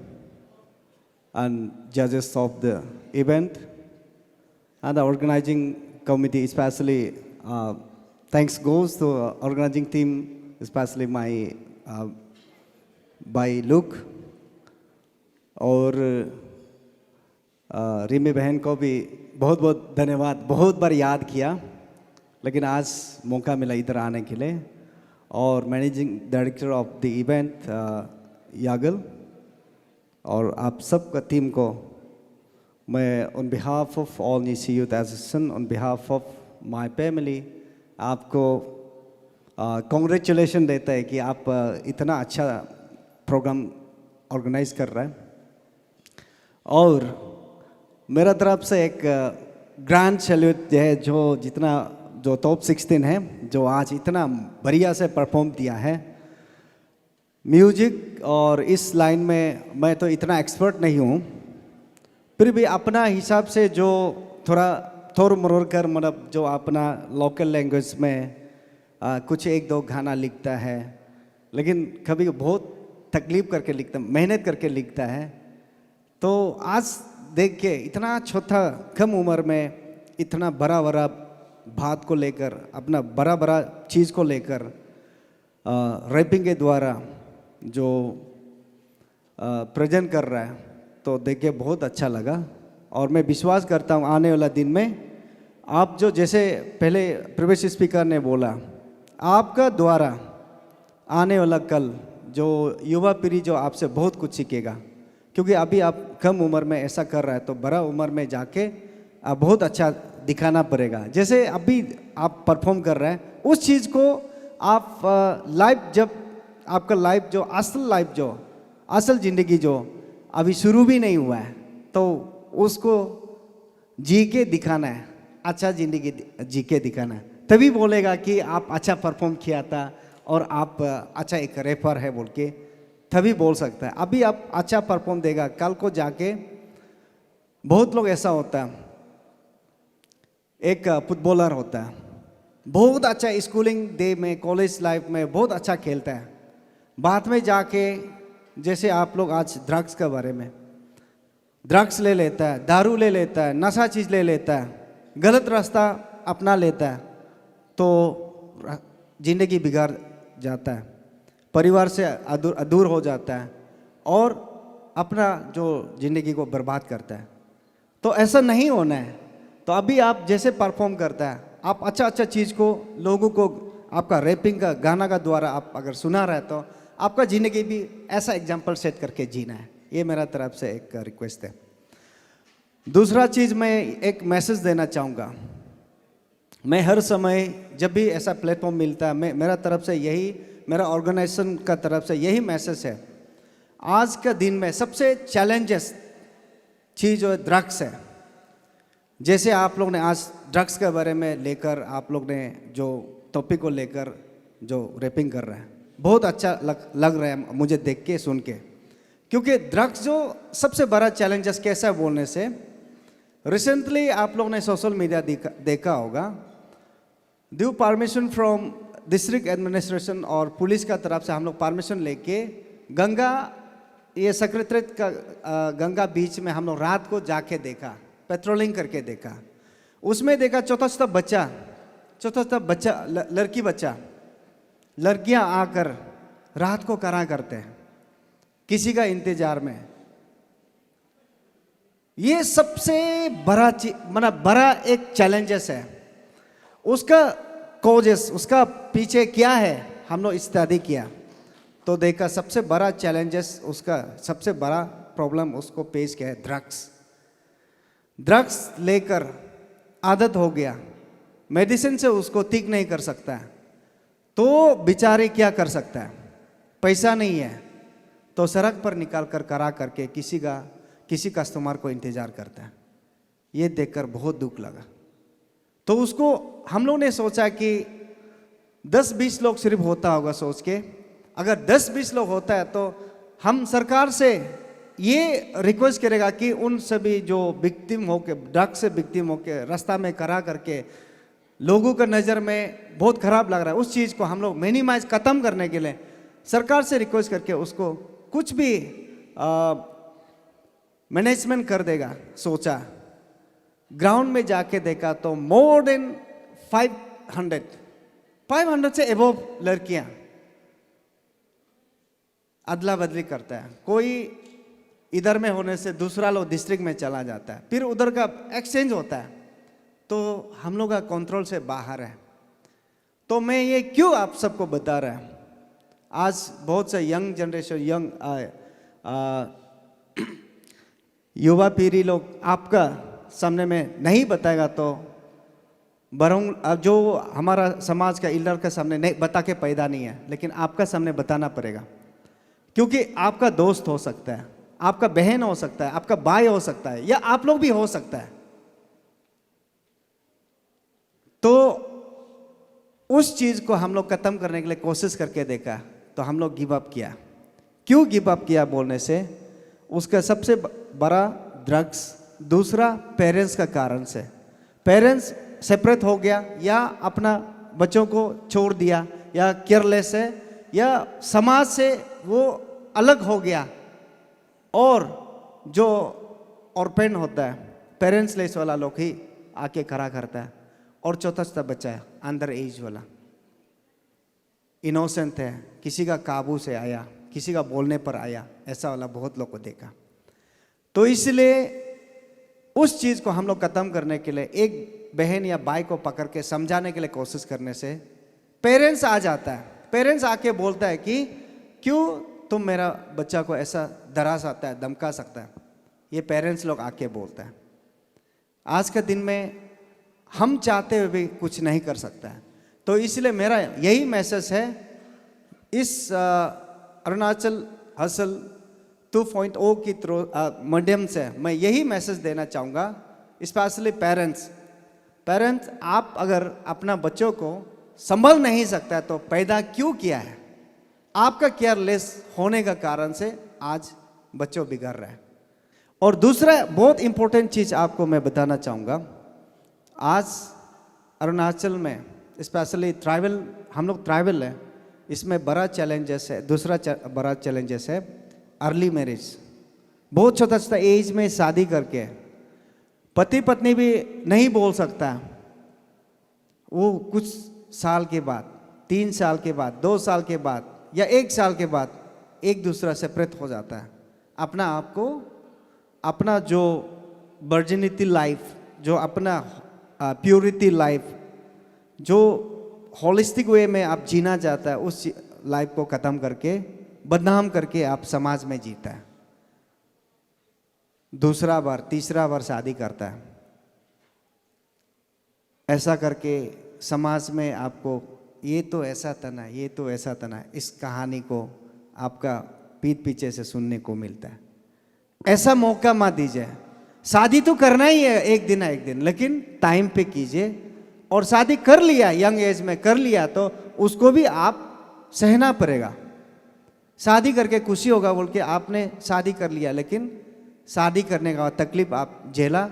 and judges of the event, and the organizing committee, especially thanks goes to organizing team, especially my by Luke और रिमी बहन को भी बहुत बहुत धन्यवाद। बहुत बार याद किया लेकिन आज मौका मिला इधर आने के लिए। और managing director of the event Yagal और आप सबका टीम को मैं on behalf of all Nyishi youth association, on behalf of my family आपको कॉन्ग्रेचुलेशन देता है कि आप इतना अच्छा प्रोग्राम ऑर्गेनाइज कर रहा है। और मेरा तरफ से एक ग्रैंड सैल्यूट है जो टॉप 16 है जो आज इतना बढ़िया से परफॉर्म किया है। म्यूजिक और इस लाइन में मैं तो इतना एक्सपर्ट नहीं हूँ, फिर भी अपना हिसाब से जो थोड़ा थोड़ मरोड़ कर मतलब जो अपना लोकल लैंग्वेज में कुछ एक दो गाना लिखता है, लेकिन कभी बहुत तकलीफ करके लिखता, मेहनत करके लिखता है। तो आज देख के इतना छोटा कम उम्र में इतना बड़ा बड़ा बात को लेकर, अपना बड़ा बड़ा चीज़ को लेकर रैपिंग के द्वारा जो प्रेजेंट कर रहा है, तो देख के बहुत अच्छा लगा। और मैं विश्वास करता हूँ आने वाला दिन में आप जो जैसे पहले प्रीवियस स्पीकर ने बोला, आपका द्वारा आने वाला कल जो युवा पीढ़ी जो आपसे बहुत कुछ सीखेगा, क्योंकि अभी आप कम उम्र में ऐसा कर रहा है तो बड़ा उम्र में जाके आप बहुत अच्छा दिखाना पड़ेगा। जैसे अभी आप परफॉर्म कर रहे हैं उस चीज़ को आप लाइफ, जब आपका लाइफ जो असल ज़िंदगी जो अभी शुरू भी नहीं हुआ है तो उसको जी के दिखाना है, अच्छा ज़िंदगी जी के दिखाना है, तभी बोलेगा कि आप अच्छा परफॉर्म किया था और आप अच्छा एक रैपर है बोल के तभी बोल सकता है। अभी आप अच्छा परफॉर्म देगा, कल को जाके बहुत लोग ऐसा होता है, एक फुटबॉलर होता है बहुत अच्छा स्कूलिंग डे में कॉलेज लाइफ में बहुत अच्छा खेलता है, बाद में जाके जैसे आप लोग आज ड्रग्स के बारे में, ड्रग्स ले लेता है, दारू ले लेता है, नशा चीज़ ले लेता है, गलत रास्ता अपना लेता है, तो ज़िंदगी बिगाड़ जाता है, परिवार से दूर हो जाता है और अपना जो ज़िंदगी को बर्बाद करता है। तो ऐसा नहीं होना है। तो अभी आप जैसे परफॉर्म करता है, आप अच्छा अच्छा चीज़ को लोगों को आपका रैपिंग का गाना का द्वारा आप अगर सुना रहा है तो आपका ज़िंदगी भी ऐसा एग्जाम्पल सेट करके जीना है। ये मेरा तरफ से एक रिक्वेस्ट है। दूसरा चीज़ मैं एक मैसेज देना चाहूँगा। मैं हर समय जब भी ऐसा प्लेटफॉर्म मिलता है, मेरा तरफ से यही, मेरा ऑर्गेनाइजेशन का तरफ से यही मैसेज है। आज का दिन में सबसे चैलेंजेस चीज़ जो ड्रग्स है, जैसे आप लोग ने आज ड्रग्स के बारे में लेकर आप लोग ने जो टॉपिक को लेकर जो रैपिंग कर रहे हैं, बहुत अच्छा लग रहा है मुझे देख के सुन के, क्योंकि ड्रग्स जो सबसे बड़ा चैलेंजेस कैसा है बोलने से, रिसेंटली आप लोग ने सोशल मीडिया देखा होगा, due permission from district administration और पुलिस का तरफ से हम लोग परमिशन लेके गंगा, ये सेक्रेटरीट का गंगा बीच में हम लोग रात को जाके देखा, पेट्रोलिंग करके देखा। उसमें देखा छोटा छोटा बच्चा लड़कियां आकर रात को करा करते हैं किसी का इंतजार में। ये सबसे बड़ा मतलब बड़ा एक चैलेंजेस है। उसका कॉजेस, उसका पीछे क्या है, हम लोग स्टडी किया तो देखा सबसे बड़ा चैलेंजेस, उसका सबसे बड़ा प्रॉब्लम उसको पेश किया है ड्रग्स लेकर आदत हो गया, मेडिसिन से उसको ठीक नहीं कर सकता है, तो बेचारे क्या कर सकता है, पैसा नहीं है तो सड़क पर निकाल कर करा करके किसी कस्टमर को इंतज़ार करता है। ये देखकर बहुत दुख लगा। तो उसको हम लोग ने सोचा कि 10-20 लोग सिर्फ होता होगा सोच के, अगर 10-20 लोग होता है तो हम सरकार से ये रिक्वेस्ट करेगा कि उन सभी जो विक्टिम होके, ड्रग्स से विक्टिम होके रास्ता में करा करके लोगों का नज़र में बहुत ख़राब लग रहा है, उस चीज़ को हम लोग मिनिमाइज ख़त्म करने के लिए सरकार से रिक्वेस्ट करके उसको कुछ भी मैनेजमेंट कर देगा सोचा। ग्राउंड में जाके देखा तो मोर देन 500 से एबोव लड़कियां अदला बदली करता है। कोई इधर में होने से दूसरा लोग डिस्ट्रिक्ट में चला जाता है, फिर उधर का एक्सचेंज होता है, तो हम लोग का कंट्रोल से बाहर है। तो मैं ये क्यों आप सबको बता रहा हूँ, आज बहुत से यंग जनरेशन युवा पीढ़ी लोग आपका सामने में नहीं बताएगा तो बरंग जो हमारा समाज का इल्डर के सामने नहीं बता के पैदा नहीं है, लेकिन आपका सामने बताना पड़ेगा, क्योंकि आपका दोस्त हो सकता है, आपका बहन हो सकता है, आपका भाई हो सकता है, या आप लोग भी हो सकता है। तो उस चीज को हम लोग खत्म करने के लिए कोशिश करके देखा, तो हम लोग गिव अप किया। क्यों गिव अप किया बोलने से, उसका सबसे बड़ा ड्रग्स, दूसरा पेरेंट्स का कारण से। पेरेंट्स सेपरेट हो गया, या अपना बच्चों को छोड़ दिया, या केयरलेस है, या समाज से वो अलग हो गया, और जो ऑर्फेन होता है पेरेंट्स लेस वाला लोग ही आके खड़ा करता है। और चौथा बच्चा है अंडर एज वाला, इनोसेंट है, किसी का काबू से आया, किसी का बोलने पर आया, ऐसा वाला बहुत लोग को देखा। तो इसलिए उस चीज को हम लोग खत्म करने के लिए एक बहन या भाई को पकड़ के समझाने के लिए कोशिश करने से पेरेंट्स आ जाता है। पेरेंट्स आके बोलता है कि क्यों तुम मेरा बच्चा को ऐसा डरा सकता है, धमका सकता है, ये पेरेंट्स लोग आके बोलता है। आज के दिन में हम चाहते हुए भी कुछ नहीं कर सकता है। तो इसलिए मेरा यही मैसेज है, इस अरुणाचल हसल 2.0 की माध्यम से मैं यही मैसेज देना चाहूँगा, स्पेशली पेरेंट्स, आप अगर अपना बच्चों को संभल नहीं सकता है तो पैदा क्यों किया है? आपका केयरलेस होने का कारण से आज बच्चों बिगड़ रहे हैं। और दूसरा बहुत इंपॉर्टेंट चीज़ आपको मैं बताना चाहूँगा, आज अरुणाचल में स्पेशली ट्राइबल, हम लोग ट्राइबल है, इसमें बड़ा चैलेंजेस है। दूसरा बड़ा चैलेंजेस है अर्ली मैरिज। बहुत छोटा एज में शादी करके पति पत्नी भी नहीं बोल सकता, वो कुछ साल के बाद, 3 साल के बाद, 2 साल के बाद, या 1 साल के बाद एक दूसरा सेपरेट हो जाता है। अपना आप को, अपना जो वर्जिनिटी लाइफ, जो अपना प्योरिटी लाइफ, जो होलिस्टिक वे में आप जीना चाहता है, उस लाइफ को ख़त्म करके बदनाम करके आप समाज में जीता है। दूसरा बार, तीसरा बार शादी करता है। ऐसा करके समाज में आपको ये तो ऐसा तना, ये तो ऐसा तना, इस कहानी को आपका पीठ पीछे से सुनने को मिलता है। ऐसा मौका मत दीजिए। शादी तो करना ही है एक दिन ना एक दिन, लेकिन टाइम पे कीजिए। और शादी कर लिया, यंग एज में कर लिया, तो उसको भी आप सहना पड़ेगा। शादी करके खुशी होगा बोल के आपने शादी कर लिया, लेकिन शादी करने का तकलीफ आप झेला,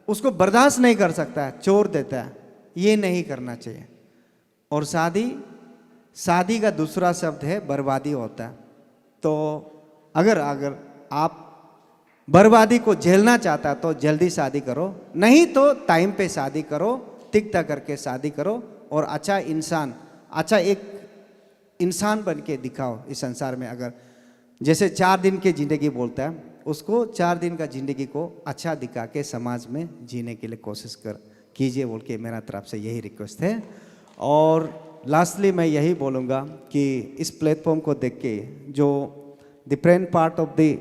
उसको बर्दाश्त नहीं कर सकता है, छोड़ देता है। ये नहीं करना चाहिए। और शादी का दूसरा शब्द है बर्बादी होता है। तो अगर आप बर्बादी को झेलना चाहता है तो जल्दी शादी करो, नहीं तो टाइम पे शादी करो, तिकता करके शादी करो, और अच्छा एक इंसान बन के दिखाओ इस संसार में। अगर जैसे 4 दिन की जिंदगी बोलता है, उसको 4 दिन का जिंदगी को अच्छा दिखा के समाज में जीने के लिए कोशिश कीजिए बोल के मेरा तरफ से यही रिक्वेस्ट है। और लास्टली मैं यही बोलूँगा कि इस प्लेटफॉर्म को देख के जो different part of the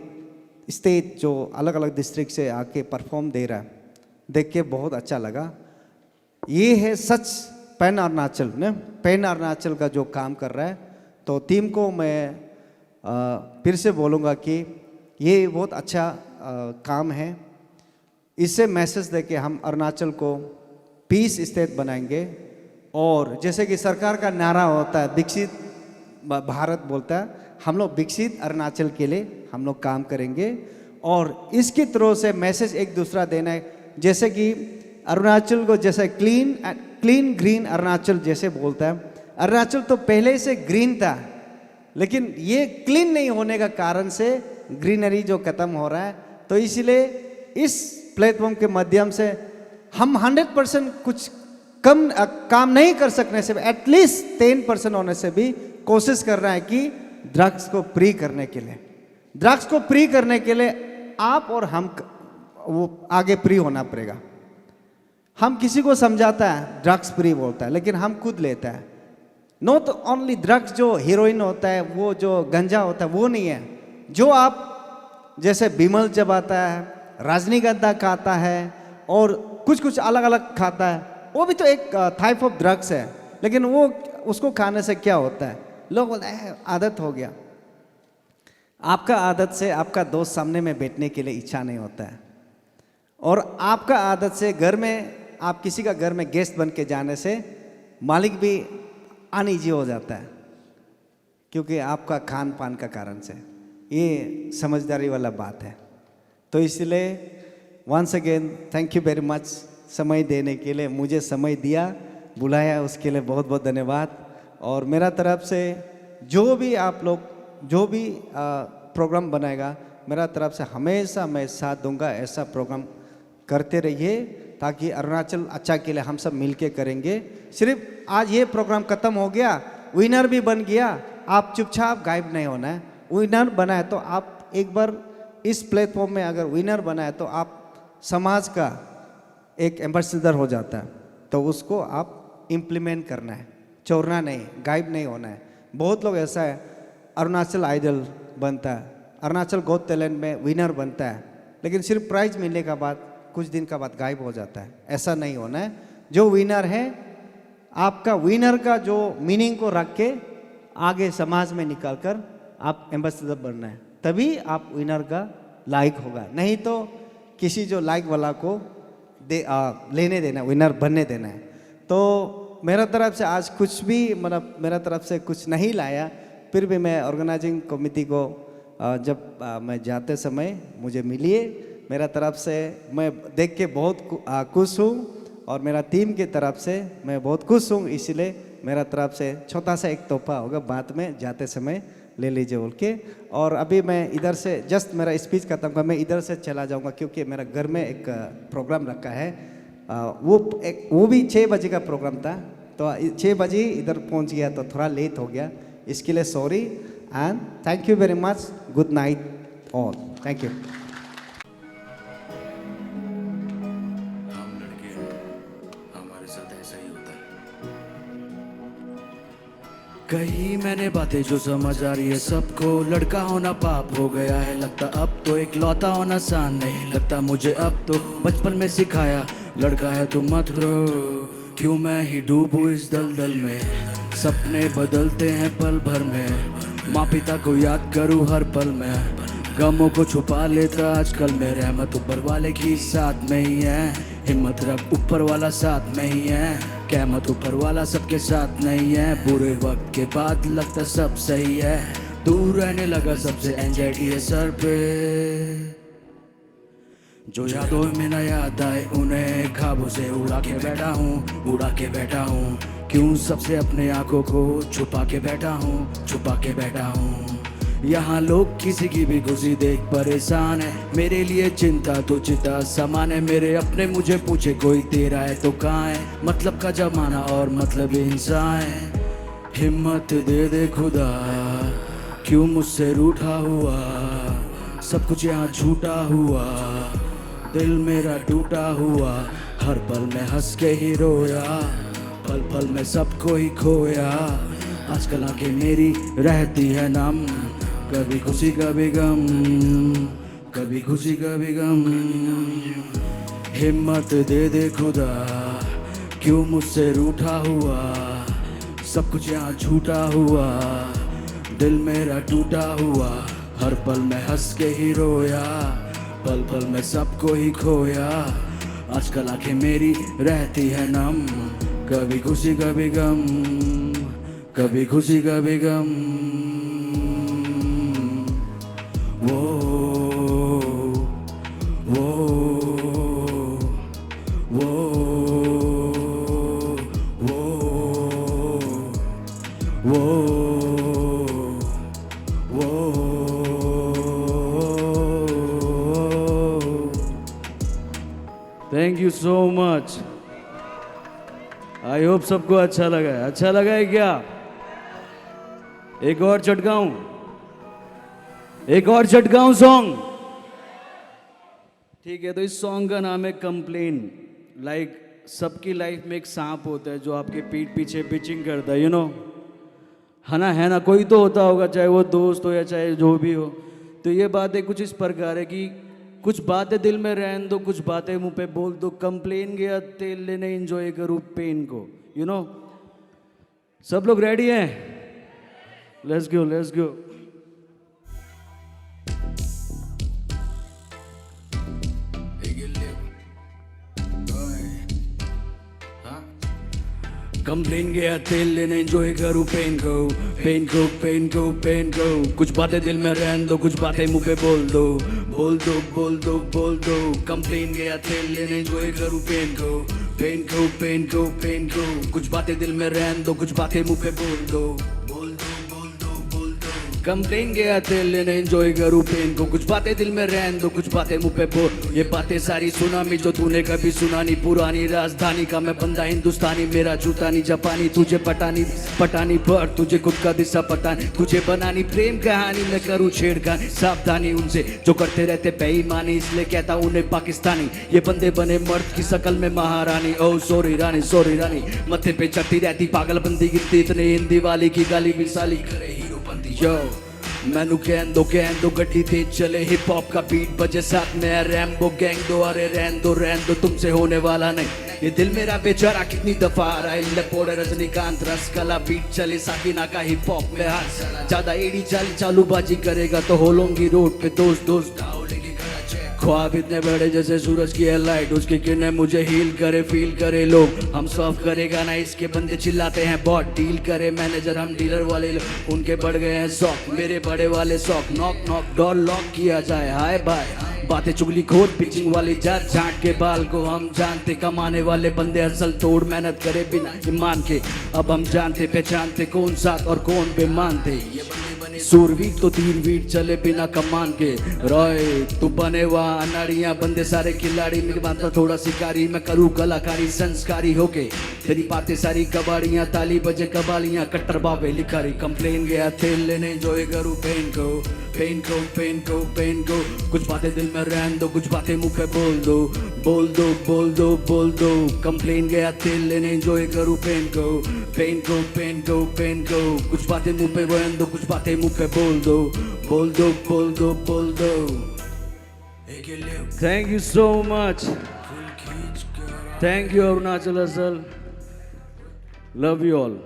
state, जो अलग अलग डिस्ट्रिक्ट से आके परफॉर्म दे रहा है, देख के बहुत अच्छा लगा। ये है सच पैन अरुणाचल ने, पैन अरुणाचल का जो काम कर रहा है। तो टीम को मैं फिर से बोलूँगा कि ये बहुत अच्छा काम है। इससे मैसेज दे के हम अरुणाचल को पीस स्टेट बनाएंगे। और जैसे कि सरकार का नारा होता है विकसित भारत बोलता है, हम लोग विकसित अरुणाचल के लिए हम लोग काम करेंगे। और इसकी तरह से मैसेज एक दूसरा देना है, जैसे कि अरुणाचल को जैसे क्लीन ग्रीन अरुणाचल जैसे बोलता है। अरुणाचल तो पहले से ग्रीन था, लेकिन ये क्लीन नहीं होने का कारण से ग्रीनरी जो खत्म हो रहा है। तो इसलिए इस प्लेटफॉर्म के माध्यम से हम 100% कुछ कम काम नहीं कर सकने से एटलीस्ट 10% होने से भी कोशिश कर रहा है कि ड्रग्स को फ्री करने के लिए, ड्रग्स को फ्री करने के लिए आप और हम वो आगे फ्री होना पड़ेगा। हम किसी को समझाता है ड्रग्स फ्री बोलता है, लेकिन हम खुद लेता है। नॉट ओनली ड्रग्स, जो हीरोइन होता है, वो जो गंजा होता है, वो नहीं है। जो आप जैसे बिमल चबाता है, रजनीगंधा खाता है और कुछ कुछ अलग अलग खाता है, वो भी तो एक टाइप ऑफ ड्रग्स है। लेकिन वो उसको खाने से क्या होता है, लोग बोलते हैं आदत हो गया। आपका आदत से आपका दोस्त सामने में बैठने के लिए इच्छा नहीं होता है, और आपका आदत से घर में आप किसी का घर में गेस्ट बन के जाने से मालिक भी अनईजी हो जाता है, क्योंकि आपका खान पान का कारण से। ये समझदारी वाला बात है। तो इसलिए once again thank you very much समय देने के लिए, मुझे समय दिया, बुलाया, उसके लिए बहुत बहुत धन्यवाद। और मेरा तरफ से जो भी आप लोग जो भी प्रोग्राम बनाएगा, मेरा तरफ से हमेशा मैं साथ दूंगा। ऐसा प्रोग्राम करते रहिए ताकि अरुणाचल अच्छा के लिए हम सब मिलके करेंगे। सिर्फ आज ये प्रोग्राम ख़त्म हो गया, विनर भी बन गया, आप चुपचाप गायब नहीं होना है। विनर बना है तो आप एक बार इस प्लेटफॉर्म में अगर विनर बना है तो आप समाज का एक एम्बेसडर हो जाता है। तो उसको आप इम्प्लीमेंट करना है, छोड़ना नहीं, गायब नहीं होना है। बहुत लोग ऐसा है अरुणाचल आइडल बनता है, अरुणाचल गोट टैलेंट में विनर बनता है, लेकिन सिर्फ प्राइज मिलने का बाद कुछ दिन का बाद गायब हो जाता है। ऐसा नहीं होना है। जो विनर है, आपका विनर का जो मीनिंग को रख के आगे समाज में निकाल कर आप एम्बेसडर बनना है, तभी आप विनर का लायक होगा। नहीं तो किसी जो लायक वाला को लेने देना, विनर बनने देना है। तो मेरा तरफ से आज कुछ भी मतलब मेरा तरफ से कुछ नहीं लाया, फिर भी मैं ऑर्गेनाइजिंग कमेटी को जब मैं जाते समय मुझे मिलिए, मेरा तरफ से मैं देख के बहुत खुश हूँ, और मेरा टीम की तरफ से मैं बहुत खुश हूँ। इसलिए मेरा तरफ से छोटा सा एक तोहफा होगा, बाद में जाते समय ले लीजिए बोल के। और अभी मैं इधर से जस्ट मेरा स्पीच खत्म कर मैं इधर से चला जाऊंगा, क्योंकि मेरा घर में एक प्रोग्राम रखा है। वो भी 6 बजे का प्रोग्राम था, तो 6 बजे इधर पहुंच गया तो थोड़ा लेट हो गया, इसके लिए sorry and thank you very much. Good night all, thank you. कही मैंने बातें जो समझ आ रही है सबको, लड़का होना पाप हो गया है लगता अब तो, एक लौता होना आसान नहीं लगता मुझे अब तो। बचपन में सिखाया लड़का है तुम मत रो, क्यों मैं ही डूबूं इस दलदल में। सपने बदलते हैं पल भर में, माँ पिता को याद करूँ हर पल में। गमों को छुपा लेता आजकल में, रहमत ऊपर वाले की साथ में ही है। हिम्मत रख ऊपर वाला साथ में ही है, कहमत ऊपर वाला सबके साथ नहीं है। बुरे वक्त के बाद लगता सब सही है, दूर रहने लगा सबसे एंजाइटी है सर पे। जो यादों में न याद आए उन्हें ख्वाबों से उड़ा के बैठा हूँ, उड़ा के बैठा हूँ। क्यों सबसे अपने आंखों को छुपा के बैठा हूँ, छुपा के बैठा हूँ। यहाँ लोग किसी की भी खुशी देख परेशान है, मेरे लिए चिंता तो चिता समान है। मेरे अपने मुझे पूछे कोई तेरा है तो कहाँ है, मतलब का जमाना और मतलब इंसान है। हिम्मत दे दे खुदा, क्यों मुझसे रूठा हुआ, सब कुछ यहाँ झूठा हुआ। दिल मेरा टूटा हुआ, हर पल में हंस के ही रोया, पल पल में सबको ही खोया। आजकल आंखें मेरी रहती है नम, कभी खुशी कभी गम, कभी खुशी कभी गम। हिम्मत दे दे खुदा, क्यों मुझसे रूठा हुआ, सब कुछ यहाँ झूठा हुआ। दिल मेरा टूटा हुआ, हर पल में हंस के ही रोया, पल पल में सबको ही खोया। आजकल आंखें मेरी रहती है नम, कभी खुशी कभी गम, कभी खुशी कभी गम। वो वो वो वो वो thank you so much. I hope सबको अच्छा लगा है। अच्छा लगा है क्या? एक और चटकाऊं, एक और चटकाऊं सॉन्ग। ठीक है, तो इस सॉन्ग का नाम है कंप्लेन। लाइक सबकी लाइफ में एक सांप होता है जो आपके पीठ पीछे पिचिंग करता है, यू नो, है ना, कोई तो होता होगा, चाहे वो दोस्त हो या चाहे जो भी हो। तो ये बातें कुछ इस प्रकार है कि कुछ बातें दिल में रहने दो, कुछ बातें मुंह पे बोल दो। कंप्लेन गया तेल लेने, एंजॉय करूँ पेन को, यू नो। सब लोग रेडी हैं? Let's go, let's go. Complain गया तेल लेने, एंजॉय करूँ पेन को, पेन को, पेन को, पेन को। कुछ बातें दिल में रहने दो, कुछ बातें मुंह पे बोल दो, बोल दो, बोल दो, बोल दो। कंप्लेन गया तेल लेने, एंजॉय करूँ पेन को, पेन को, पेन को, पेन को। कुछ बातें दिल में रहने दो, कुछ बातें मुंह पे बोल दो, बोल दो, बोल दो, बोल दो। कंप्लेन गया तेल लेने, एंजॉय करूँ पेन को। कुछ बातें दिल में रहने दो, कुछ बातें मुंह पे बोल। ये बातें सारी सुनामी जो तूने कभी सुना नहीं। पुरानी राजधानी का मैं बंदा हिंदुस्तानी, मेरा जूता नहीं जापानी। तुझे पटानी पटानी पर तुझे खुद का दिशा पता नहीं। तुझे बनानी प्रेम कहानी, मैं करूँ छेड़खानी। सावधानी उनसे जो करते रहते बेईमानी, इसलिए कहता हूँ उन्हें पाकिस्तानी। ये बंदे बने मर्द की शकल में महारानी। ओ सॉरी रानी, सॉरी रानी। मत्थे पे चढ़ती रहती पागल बंदी गिनती, इतने हिंदी वाली की गाली मिसाली करे हीरो बंदी। जो मैनू कहन दो गड्डी तेज चले, हिप हॉप का बीट बजे साथ में रैम्बो गैंग दो। अरे रहन दो तुमसे होने वाला नहीं। ये दिल मेरा बेचारा कितनी दफा आ रहा है। लेपोड़े रजनीकांत रस कला बीट चले, साकिना का हिप हॉप में हाथ ज्यादा एडी चाली चालू बाजी करेगा तो होलोंगी रोड पे दोस्त दोस्त। ख्वाब इतने बड़े जैसे सूरज की लाइट, उसकी किरणें मुझे हील करे, फील करे लोग। हम सॉफ्ट करेगा ना, इसके बंदे चिल्लाते हैं बहुत। डील करे मैनेजर, हम डीलर वाले लोग, उनके बढ़ गए हैं शौक, मेरे बड़े वाले शौक। नॉक नॉक डोर लॉक किया जाए, हाय बाय। बातें चुगली खोर पिचिंग वाली जात झांट के बाल को हम जानते। कमाने वाले बंदे असल तोड़ मेहनत करे बिना ईमान के। अब हम जानते पहचानते कौन साथ और कौन बेमान थे। ये बंदे सूरवीर तो तीरवीर चले बिना कमान के। रॉय तू बने वहाँ अनाड़ियाँ, बंदे सारे खिलाड़ी, मेरी बात थोड़ा शिकारी। मैं करूँ कलाकारी संस्कारी होके, तेरी बातें सारी कबाड़ियाँ, ताली बजे कबालियाँ, कट्टर बाबे लिखारी। कंप्लेन गया तेल लेने, एंजॉय करूँ पेन को, पेन को, पेन को, पेन को। कुछ बातें दिल में रहने दो, कुछ बातें मुंह पे बोल दो, बोल दो, बोल दो, बोल दो। कंप्लेन गया तेल लेने, एंजॉय करूँ पेन को, पेन को, पेन को, पेन को। कुछ बातें मुंह पे रहने दो, कुछ बातें मुंह पे बोल दो, बोल दो, बोल दो, बोल दो। Thank you so much. Thank you Arunachal Asal. Love you all.